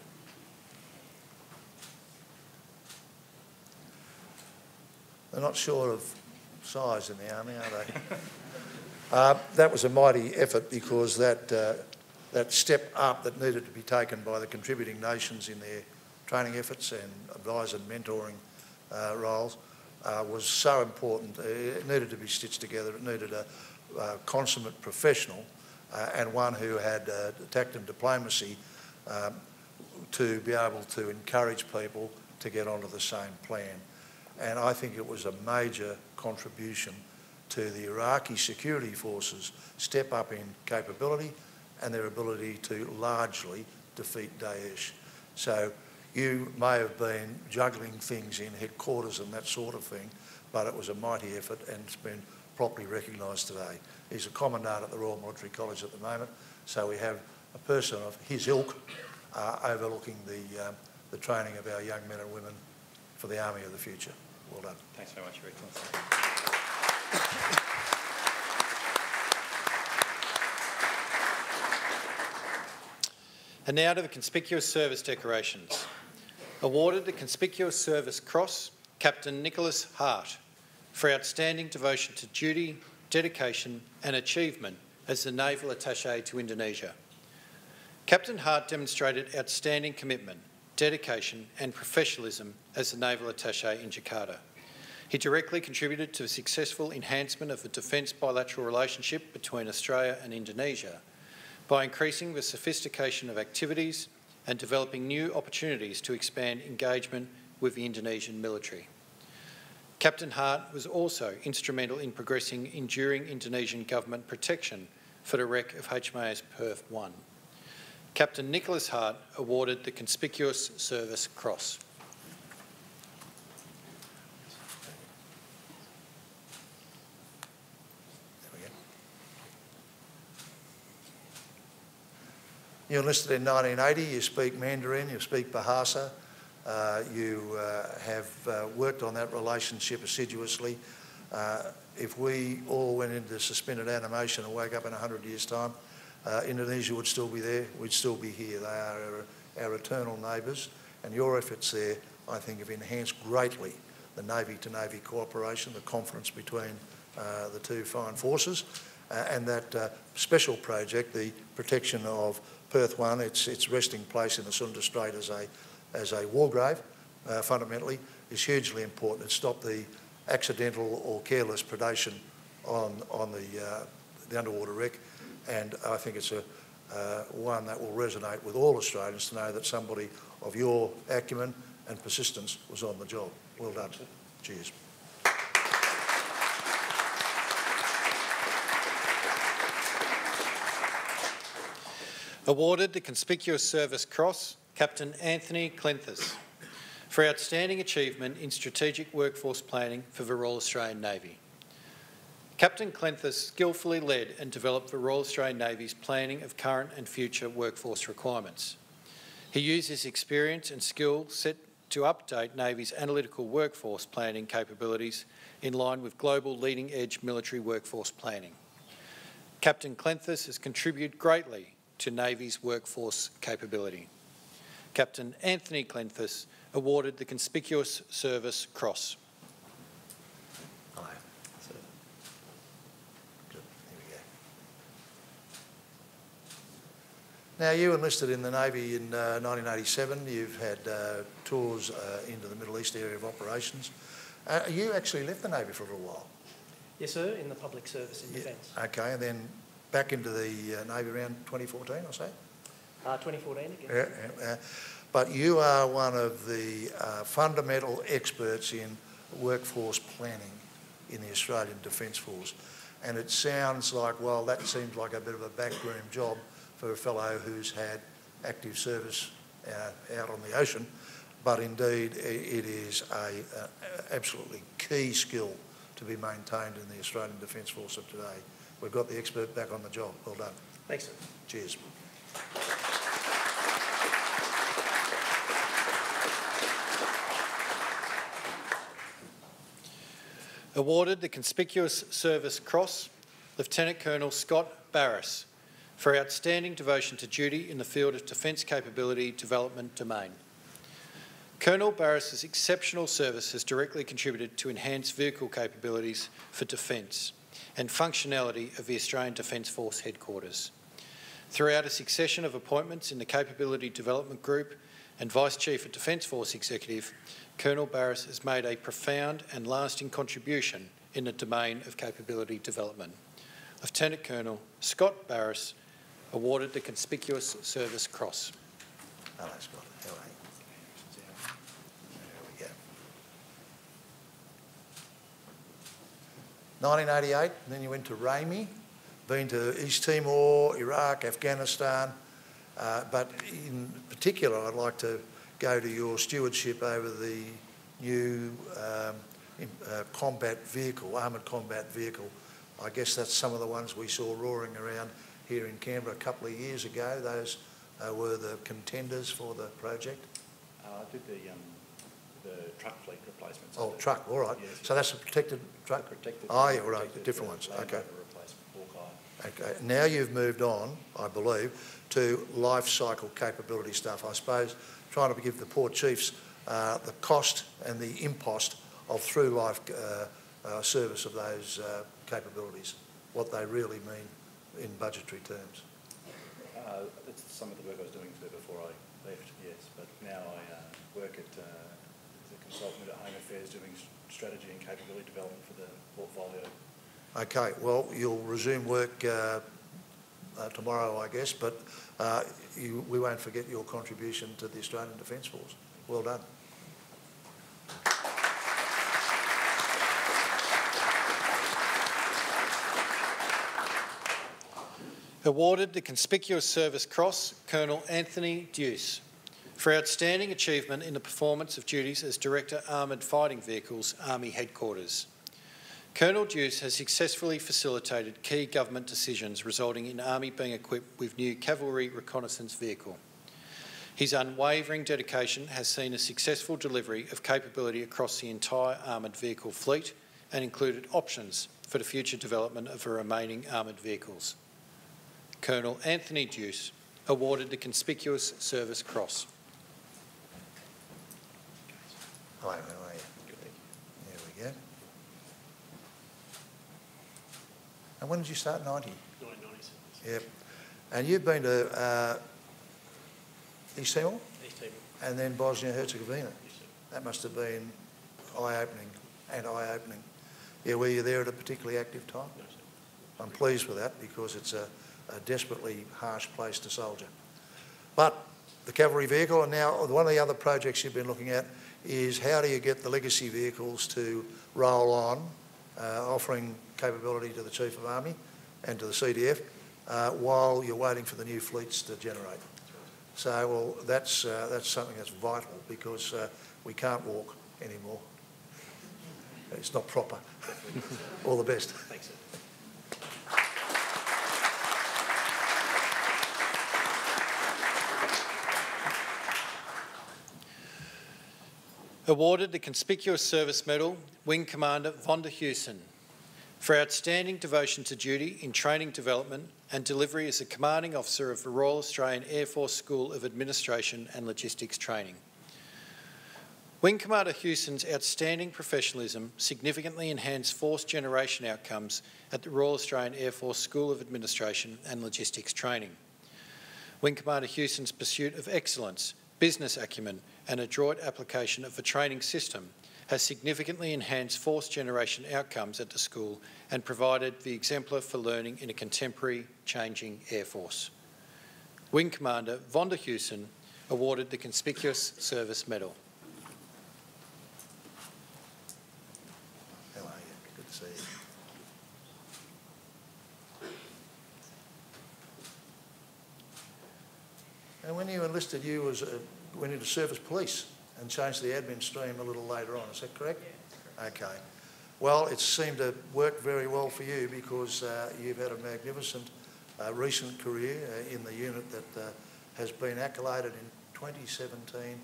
They're not short of size in the Army, are they? That was a mighty effort because that step up that needed to be taken by the contributing nations in their training efforts and advisor and mentoring roles was so important. It needed to be stitched together. It needed a consummate professional and one who had tact and diplomacy to be able to encourage people to get onto the same plan. And I think it was a major contribution to the Iraqi security forces' step up in capability and their ability to largely defeat Daesh. So you may have been juggling things in headquarters and that sort of thing, but it was a mighty effort and it's been properly recognised today. He's a Commandant at the Royal Military College at the moment, so we have a person of his ilk overlooking the training of our young men and women for the Army of the future. Well done. Thanks very much, Your Excellency. And now to the Conspicuous Service Decorations. Awarded the Conspicuous Service Cross, Captain Nicholas Hart, for outstanding devotion to duty, dedication and achievement as the Naval Attaché to Indonesia. Captain Hart demonstrated outstanding commitment, dedication and professionalism as the Naval Attaché in Jakarta. He directly contributed to the successful enhancement of the defence bilateral relationship between Australia and Indonesia by increasing the sophistication of activities and developing new opportunities to expand engagement with the Indonesian military. Captain Hart was also instrumental in progressing enduring Indonesian government protection for the wreck of HMAS Perth 1. Captain Nicholas Hart awarded the Conspicuous Service Cross. You enlisted in 1980, you speak Mandarin, you speak Bahasa, you have worked on that relationship assiduously. If we all went into suspended animation and woke up in 100 years' time, Indonesia would still be there, we'd still be here. They are our eternal neighbours, and your efforts there, I think, have enhanced greatly the Navy-to-Navy cooperation, the confidence between the two fine forces, and that special project, the protection of Perth 1, its resting place in the Sunda Strait as a war grave, fundamentally, is hugely important. It stopped the accidental or careless predation on the underwater wreck, and I think it's one that will resonate with all Australians to know that somebody of your acumen and persistence was on the job. Well done. Cheers. Awarded the Conspicuous Service Cross, Captain Anthony Clintus, for outstanding achievement in strategic workforce planning for the Royal Australian Navy. Captain Clintus skillfully led and developed the Royal Australian Navy's planning of current and future workforce requirements. He used his experience and skill set to update Navy's analytical workforce planning capabilities in line with global leading-edge military workforce planning. Captain Clintus has contributed greatly to Navy's workforce capability. Captain Anthony Clintus awarded the Conspicuous Service Cross. Good. Here we go. Now, you enlisted in the Navy in 1987. You've had tours into the Middle East area of operations. You actually left the Navy for a little while. Yes, sir, in the public service in defence. Okay, and then back into the Navy around 2014, I say? 2014 again. But you are one of the fundamental experts in workforce planning in the Australian Defence Force. And it sounds like, well, that seems like a bit of a backroom job for a fellow who's had active service out on the ocean. But indeed, it is an absolutely key skill to be maintained in the Australian Defence Force of today. We've got the expert back on the job. Well done. Thanks, sir. Cheers. Awarded the Conspicuous Service Cross, Lieutenant Colonel Scott Barris, for outstanding devotion to duty in the field of defence capability development domain. Colonel Barris's exceptional service has directly contributed to enhanced vehicle capabilities for defence and functionality of the Australian Defence Force headquarters. Throughout a succession of appointments in the Capability Development Group and Vice Chief of Defence Force Executive, Colonel Barris has made a profound and lasting contribution in the domain of capability development. Lieutenant Colonel Scott Barris, awarded the Conspicuous Service Cross. Hello, Scott. How are you? There we go. 1988, and then you went to Ramey, been to East Timor, Iraq, Afghanistan, but in particular I'd like to go to your stewardship over the new combat vehicle, armoured combat vehicle. I guess that's some of the ones we saw roaring around here in Canberra a couple of years ago. Those were the contenders for the project. I did the truck fleet replacements. Oh, truck, all right. Yes, so that's a protected truck? Protected. Oh, yeah, right, different ones. Okay. Okay, now you've moved on, I believe, to life cycle capability stuff. I suppose trying to give the poor chiefs the cost and the impost of through life service of those capabilities, what they really mean in budgetary terms. That's some of the work I was doing before I left, yes, but now I work as a consultant at Home Affairs doing strategy and capability development for the portfolio. Okay, well, you'll resume work tomorrow, I guess, but we won't forget your contribution to the Australian Defence Force. Well done. Awarded the Conspicuous Service Cross, Colonel Anthony Deuce, for outstanding achievement in the performance of duties as Director Armoured Fighting Vehicles, Army Headquarters. Colonel Deuce has successfully facilitated key government decisions resulting in Army being equipped with new cavalry reconnaissance vehicle. His unwavering dedication has seen a successful delivery of capability across the entire armoured vehicle fleet and included options for the future development of the remaining armoured vehicles. Colonel Anthony Deuce, awarded the Conspicuous Service Cross. Hi, how are you? There we go. And when did you start? 90? 1996. Yep. And you've been to East Timor? East Timor. And then Bosnia-Herzegovina? Yes, sir. That must have been eye-opening and eye-opening. Yeah, were you there at a particularly active time? No, sir. I'm pleased with that because it's a desperately harsh place to soldier. But the cavalry vehicle, and now one of the other projects you've been looking at is how do you get the legacy vehicles to roll on, offering capability to the Chief of Army and to the CDF while you're waiting for the new fleets to generate. So, well, that's something that's vital because we can't walk anymore. It's not proper. All the best. Thanks, sir. Awarded the Conspicuous Service Medal, Wing Commander Vonda for outstanding devotion to duty in training development and delivery as a Commanding Officer of the Royal Australian Air Force School of Administration and Logistics Training. Wing Commander Hewson's outstanding professionalism significantly enhanced force generation outcomes at the Royal Australian Air Force School of Administration and Logistics Training. Wing Commander Hewson's pursuit of excellence, business acumen and adroit application of the training system has significantly enhanced fourth generation outcomes at the school and provided the exemplar for learning in a contemporary, changing Air Force. Wing Commander Vonda Hewson awarded the Conspicuous Service Medal. How are you? Good to see you. And when you enlisted, you went into service police and changed the admin stream a little later on, is that correct? Yeah, that's correct. Okay. Well, it seemed to work very well for you because you've had a magnificent recent career in the unit that has been accoladed in 2017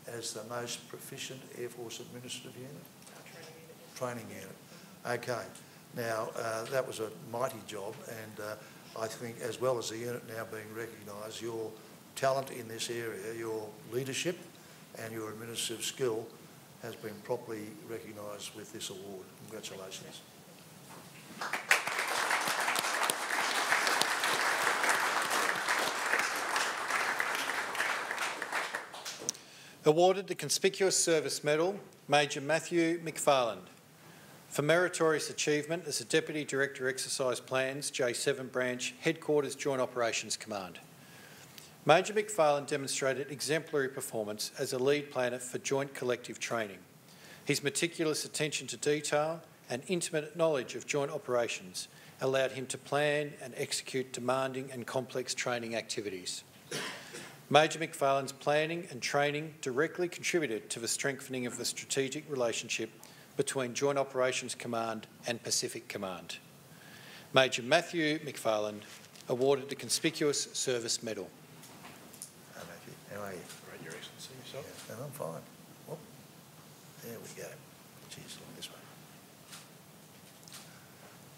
as the most proficient Air Force administrative unit? Training unit. Okay. Now, that was a mighty job, and I think as well as the unit now being recognised, your talent in this area, your leadership and your administrative skill has been properly recognised with this award. Congratulations. Awarded the Conspicuous Service Medal, Maj Matthew McFarland. For meritorious achievement as a Deputy Director Exercise Plans, J7 Branch, Headquarters Joint Operations Command. Major McFarland demonstrated exemplary performance as a lead planner for joint collective training. His meticulous attention to detail and intimate knowledge of joint operations allowed him to plan and execute demanding and complex training activities. Major McFarland's planning and training directly contributed to the strengthening of the strategic relationship between Joint Operations Command and Pacific Command. Major Matthew McFarland awarded the Conspicuous Service Medal. How are you? Great, Your Excellency. Yourself? Yeah, I'm fine. Oh, there we go. Cheers, look this way.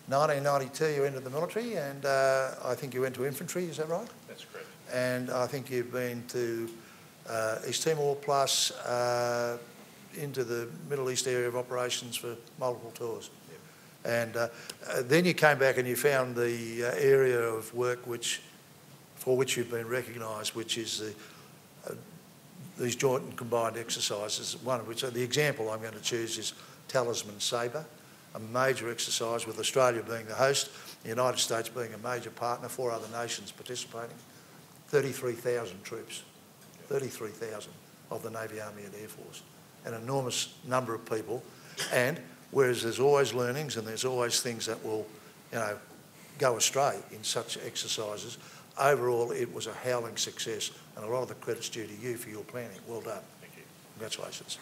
1992 you entered the military, and I think you went to infantry, is that right? That's correct. And I think you've been to East Timor plus into the Middle East area of operations for multiple tours. Yep. And then you came back and you found the area of work for which you've been recognised, which is these joint and combined exercises, one of which, the example I'm going to choose is Talisman Sabre, a major exercise with Australia being the host, the United States being a major partner, 4 other nations participating, 33,000 troops, 33,000 of the Navy, Army and Air Force, an enormous number of people. And whereas there's always learnings and there's always things that will, go astray in such exercises, overall it was a howling success, and a lot of the credit's due to you for your planning. Well done. Thank you. Congratulations.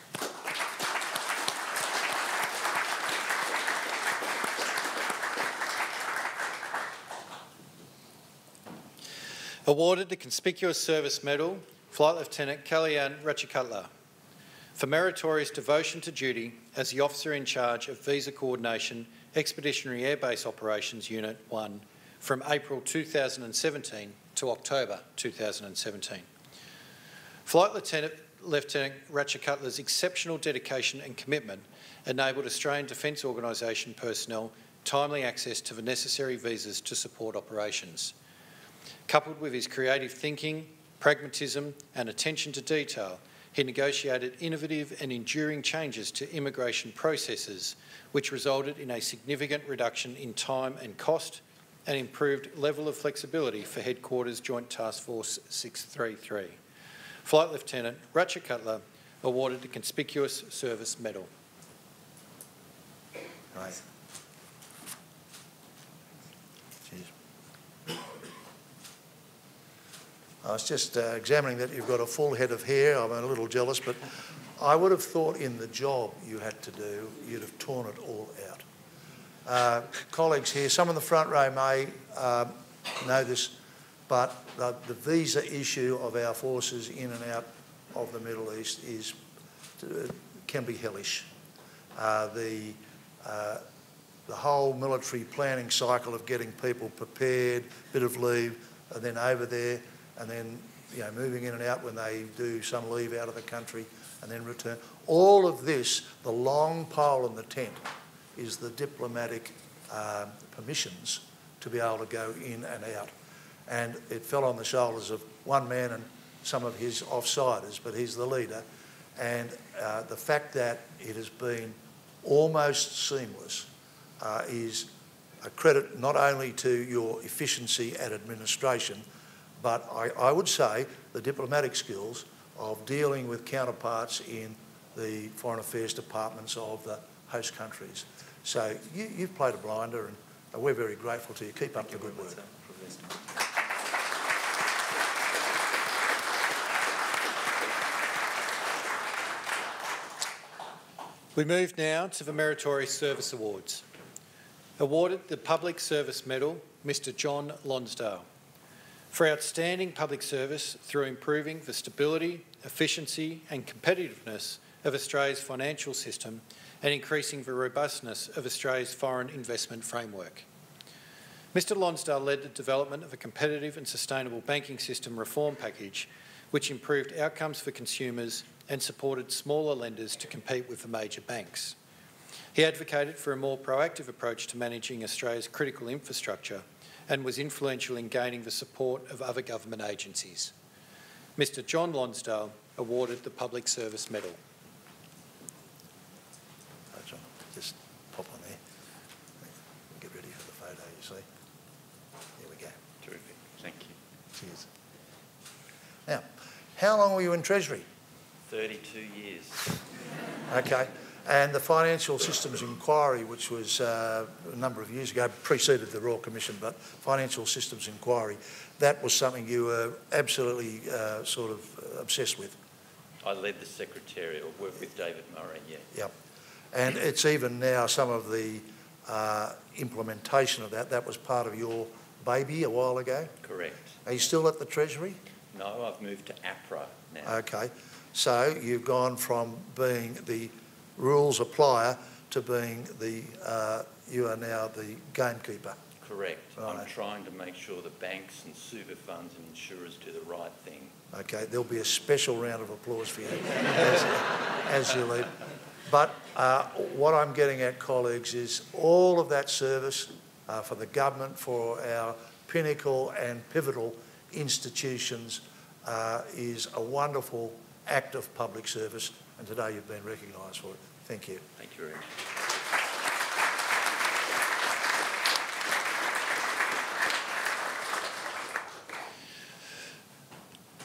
Awarded the Conspicuous Service Medal, Flight Lieutenant Gillian Broad, for meritorious devotion to duty as the officer in charge of Visa Coordination, Expeditionary Airbase Operations Unit 1 from April 2017 to October 2017. Flight Lieutenant Ratchakutla's exceptional dedication and commitment enabled Australian Defence Organisation personnel timely access to the necessary visas to support operations. Coupled with his creative thinking, pragmatism and attention to detail, he negotiated innovative and enduring changes to immigration processes, which resulted in a significant reduction in time and cost and improved level of flexibility for Headquarters Joint Task Force 633. Flight Lieutenant Ratchakutla awarded the Conspicuous Service Medal. Right. I was just examining that you've got a full head of hair. I'm a little jealous, but I would have thought in the job you had to do, you'd have torn it all out. Colleagues here, some in the front row may know this, but the visa issue of our forces in and out of the Middle East can be hellish. The whole military planning cycle of getting people prepared, bit of leave, and then over there, and then moving in and out when they do some leave out of the country and then return. All of this, the long pole in the tent, is the diplomatic permissions to be able to go in and out. and it fell on the shoulders of one man and some of his offsiders, but he's the leader. And the fact that it has been almost seamless is a credit not only to your efficiency at administration, but I would say the diplomatic skills of dealing with counterparts in the foreign affairs departments of the host countries. So you've played a blinder, and we're very grateful to you. Keep up the good work. We move now to the Meritorious Service Awards. Awarded the Public Service Medal, Mr John Lonsdale, for outstanding public service through improving the stability, efficiency and competitiveness of Australia's financial system and increasing the robustness of Australia's foreign investment framework. Mr Lonsdale led the development of a competitive and sustainable banking system reform package which improved outcomes for consumers and supported smaller lenders to compete with the major banks. He advocated for a more proactive approach to managing Australia's critical infrastructure and was influential in gaining the support of other government agencies. Mr John Lonsdale awarded the Public Service Medal. John, just pop on there. Get ready for the photo, you see. There we go. Terrific. Thank you. Cheers. Now, how long were you in Treasury? 32 years. Okay. And the Financial Systems Inquiry, which was a number of years ago, preceded the Royal Commission, but Financial Systems Inquiry, that was something you were absolutely sort of obsessed with. I led the Secretariat, or worked with David Murray, yeah. Yep. And it's even now some of the implementation of that. That was part of your baby a while ago? Correct. Are you still at the Treasury? No, I've moved to APRA now. Okay. So you've gone from being the rules applier to being the, you are now the gamekeeper. Correct. Right. I'm trying to make sure the banks and super funds and insurers do the right thing. Okay, there'll be a special round of applause for you as you leave. But what I'm getting at, colleagues, is all of that service for the government, for our pinnacle and pivotal institutions is a wonderful act of public service, and today you've been recognised for it. Thank you. Thank you very much.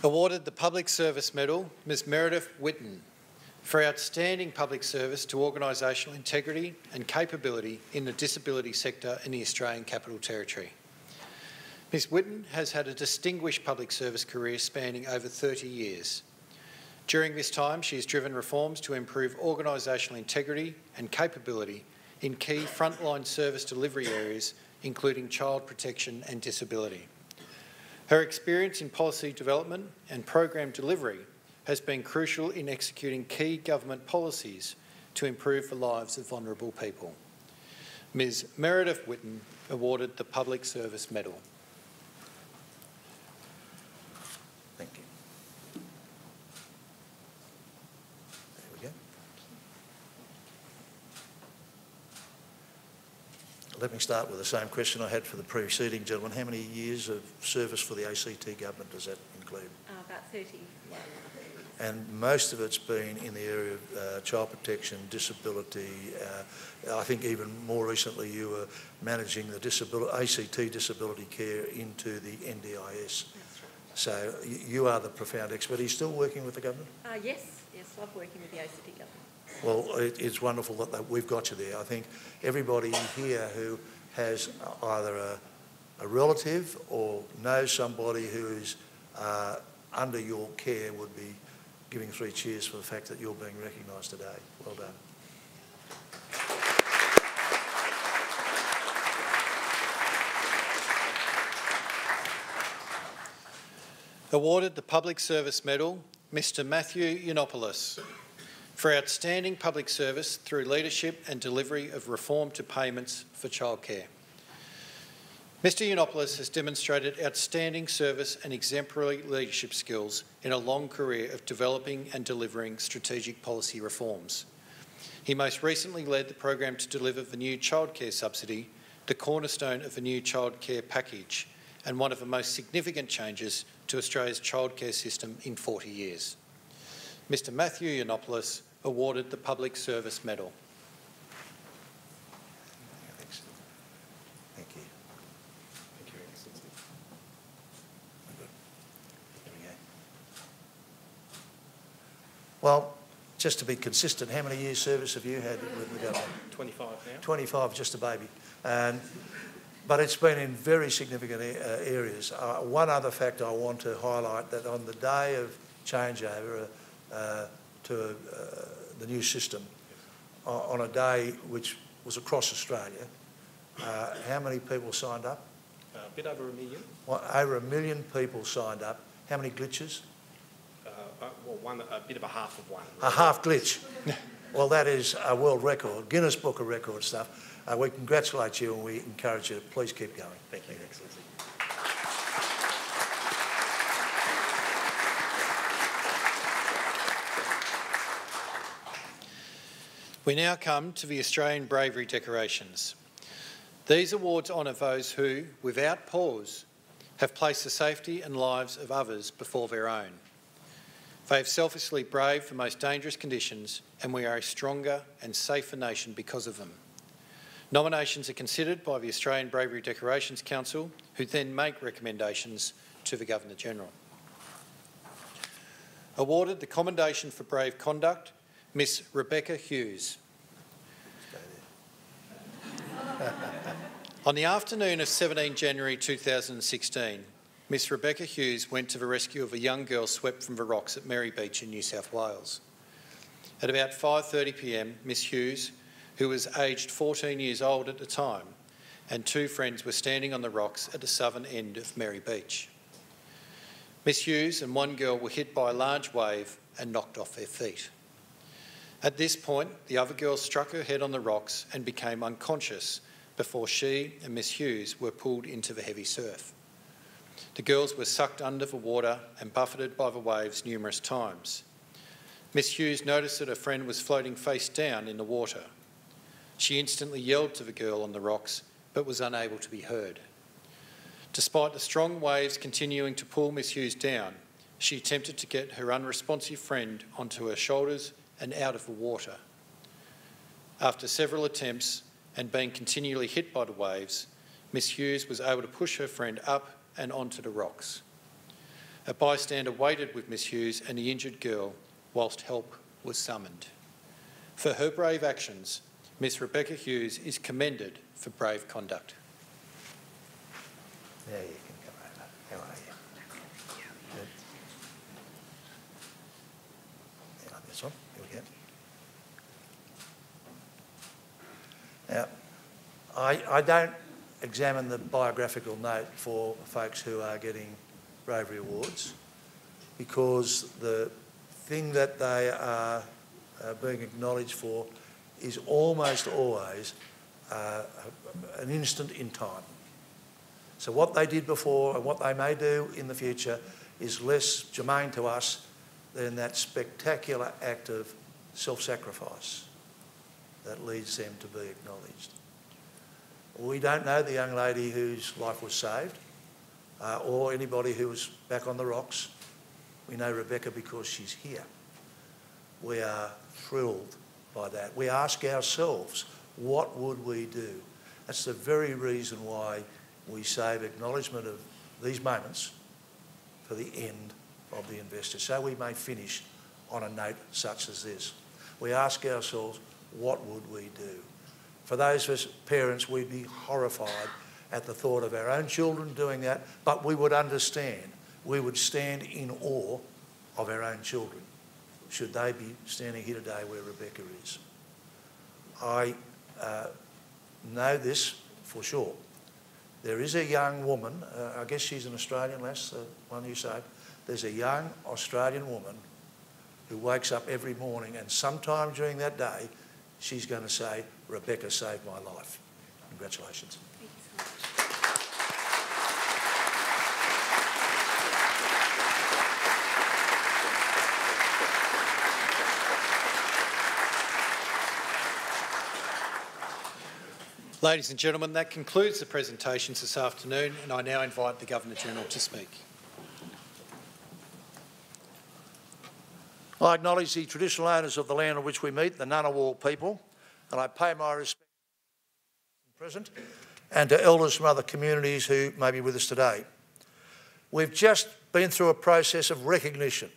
Awarded the Public Service Medal, Ms Meredith Whitten, for outstanding public service to organisational integrity and capability in the disability sector in the Australian Capital Territory. Ms Whitten has had a distinguished public service career spanning over 30 years. During this time, she has driven reforms to improve organisational integrity and capability in key frontline service delivery areas, including child protection and disability. Her experience in policy development and program delivery has been crucial in executing key government policies to improve the lives of vulnerable people. Ms Meredith Whitten awarded the Public Service Medal. Thank you. There we go. Let me start with the same question I had for the preceding gentleman. How many years of service for the ACT government does that include? About 31. And most of it's been in the area of child protection, disability. I think even more recently you were managing the ACT disability care into the NDIS. That's right. So you are the profound expert. Are you still working with the government? Yes, love working with the ACT government. Well, it's wonderful that we've got you there. I think everybody here who has either a relative or knows somebody who is under your care would be giving 3 cheers for the fact that you're being recognised today. Well done. Awarded the Public Service Medal, Mr Matthew Yiannopoulos, for outstanding public service through leadership and delivery of reform to payments for childcare. Mr Yiannopoulos has demonstrated outstanding service and exemplary leadership skills in a long career of developing and delivering strategic policy reforms. He most recently led the program to deliver the new childcare subsidy, the cornerstone of the new childcare package, and one of the most significant changes to Australia's childcare system in 40 years. Mr Matthew Yiannopoulos awarded the Public Service Medal. Thank you. Thank you, Excellency. There we go. Well, just to be consistent, how many years' service have you had with the government? 25 now. 25, just a baby. But it's been in very significant areas. One other fact I want to highlight, that on the day of changeover to the new system, on a day which was across Australia, how many people signed up? A bit over 1 million. Well, over 1 million people signed up. How many glitches? A bit of a half of one. A half glitch. Well, that is a world record, Guinness Book of Records stuff. We congratulate you and we encourage you to please keep going. Thank you, Excellency. We now come to the Australian Bravery Decorations. These awards honour those who, without pause, have placed the safety and lives of others before their own. They have selflessly braved the most dangerous conditions, and we are a stronger and safer nation because of them. Nominations are considered by the Australian Bravery Decorations Council, who then make recommendations to the Governor-General. Awarded the Commendation for Brave Conduct, Miss Rebecca Hughes. On the afternoon of 17 January 2016, Miss Rebecca Hughes went to the rescue of a young girl swept from the rocks at Merry Beach in New South Wales. At about 5:30 p.m, Miss Hughes, who was aged 14 years old at the time, and two friends were standing on the rocks at the southern end of Merry Beach. Miss Hughes and one girl were hit by a large wave and knocked off their feet. At this point, the other girl struck her head on the rocks and became unconscious before she and Miss Hughes were pulled into the heavy surf. The girls were sucked under the water and buffeted by the waves numerous times. Miss Hughes noticed that her friend was floating face down in the water. She instantly yelled to the girl on the rocks, but was unable to be heard. Despite the strong waves continuing to pull Miss Hughes down, she attempted to get her unresponsive friend onto her shoulders and out of the water. After several attempts and being continually hit by the waves, Miss Hughes was able to push her friend up and onto the rocks. A bystander waited with Miss Hughes and the injured girl whilst help was summoned. For her brave actions, Miss Rebecca Hughes is commended for brave conduct. There you can come over. How are you? Good. Yeah, like this one. Here we go. Now, I don't examine the biographical note for folks who are getting bravery awards, because the thing that they are being acknowledged for is almost always an instant in time. So what they did before and what they may do in the future is less germane to us than that spectacular act of self-sacrifice that leads them to be acknowledged. We don't know the young lady whose life was saved or anybody who was back on the rocks. We know Rebecca because she's here. We are thrilled by that. We ask ourselves, what would we do? That's the very reason why we save acknowledgement of these moments for the end of the Investiture, so we may finish on a note such as this. We ask ourselves, what would we do? For those of us parents, we'd be horrified at the thought of our own children doing that, but we would understand. We would stand in awe of our own children, should they be standing here today where Rebecca is. I know this for sure. There is a young woman, I guess she's an Australian lass, the one you saved. There's a young Australian woman who wakes up every morning, and sometime during that day, she's going to say, Rebecca saved my life. Congratulations. Ladies and gentlemen, that concludes the presentations this afternoon, and I now invite the Governor-General to speak. I acknowledge the traditional owners of the land on which we meet, the Ngunnawal people, and I pay my respect to the present and to elders from other communities who may be with us today. We've just been through a process of recognition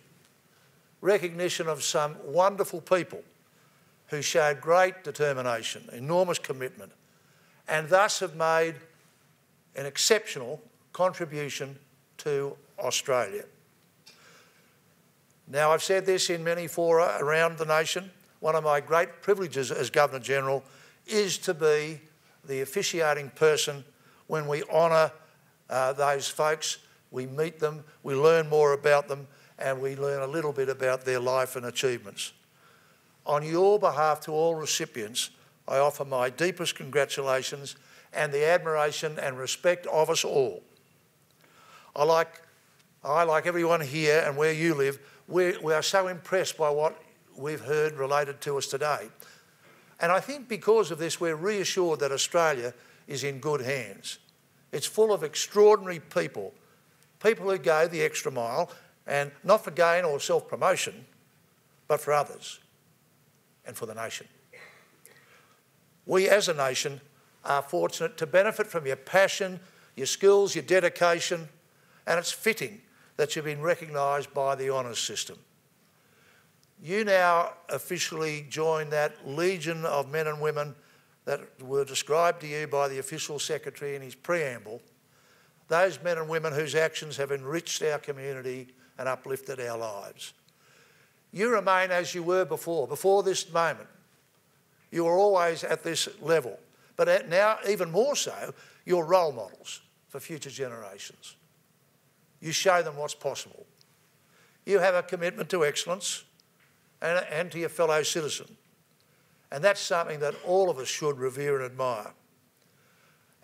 of some wonderful people who showed great determination, enormous commitment, and thus have made an exceptional contribution to Australia. Now, I've said this in many fora around the nation. One of my great privileges as Governor-General is to be the officiating person when we honour those folks. We meet them, we learn more about them, and we learn a little bit about their life and achievements. On your behalf to all recipients, I offer my deepest congratulations and the admiration and respect of us all. I, like everyone here and where you live, we are so impressed by what we've heard related to us today. And I think because of this, we're reassured that Australia is in good hands. It's full of extraordinary people, people who go the extra mile, and not for gain or self-promotion, but for others and for the nation. We as a nation are fortunate to benefit from your passion, your skills, your dedication, and it's fitting that you've been recognised by the honours system. You now officially join that legion of men and women that were described to you by the official secretary in his preamble, those men and women whose actions have enriched our community and uplifted our lives. You remain as you were before this moment. You were always at this level, but now even more so, you're role models for future generations. You show them what's possible. You have a commitment to excellence and to your fellow citizen. And that's something that all of us should revere and admire.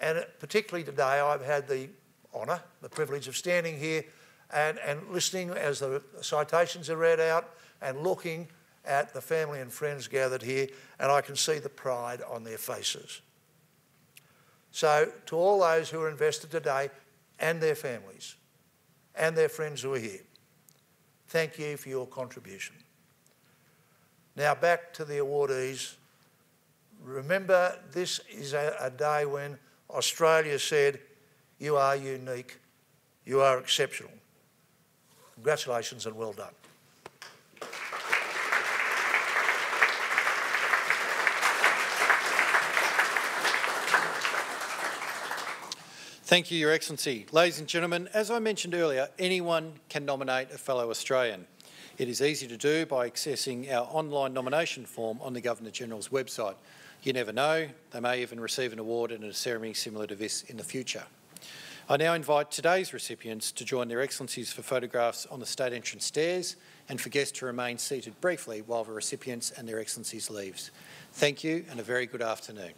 And particularly today, I've had the honour, the privilege of standing here and listening as the citations are read out and looking at the family and friends gathered here, and I can see the pride on their faces. So to all those who are invested today and their families and their friends who are here, thank you for your contribution. Now back to the awardees. Remember, this is a day when Australia said, you are unique, you are exceptional. Congratulations and well done. Thank you, Your Excellency. Ladies and gentlemen, as I mentioned earlier, anyone can nominate a fellow Australian. It is easy to do by accessing our online nomination form on the Governor-General's website. You never know, they may even receive an award in a ceremony similar to this in the future. I now invite today's recipients to join their Excellencies for photographs on the state entrance stairs and for guests to remain seated briefly while the recipients and their Excellencies leaves. Thank you and a very good afternoon.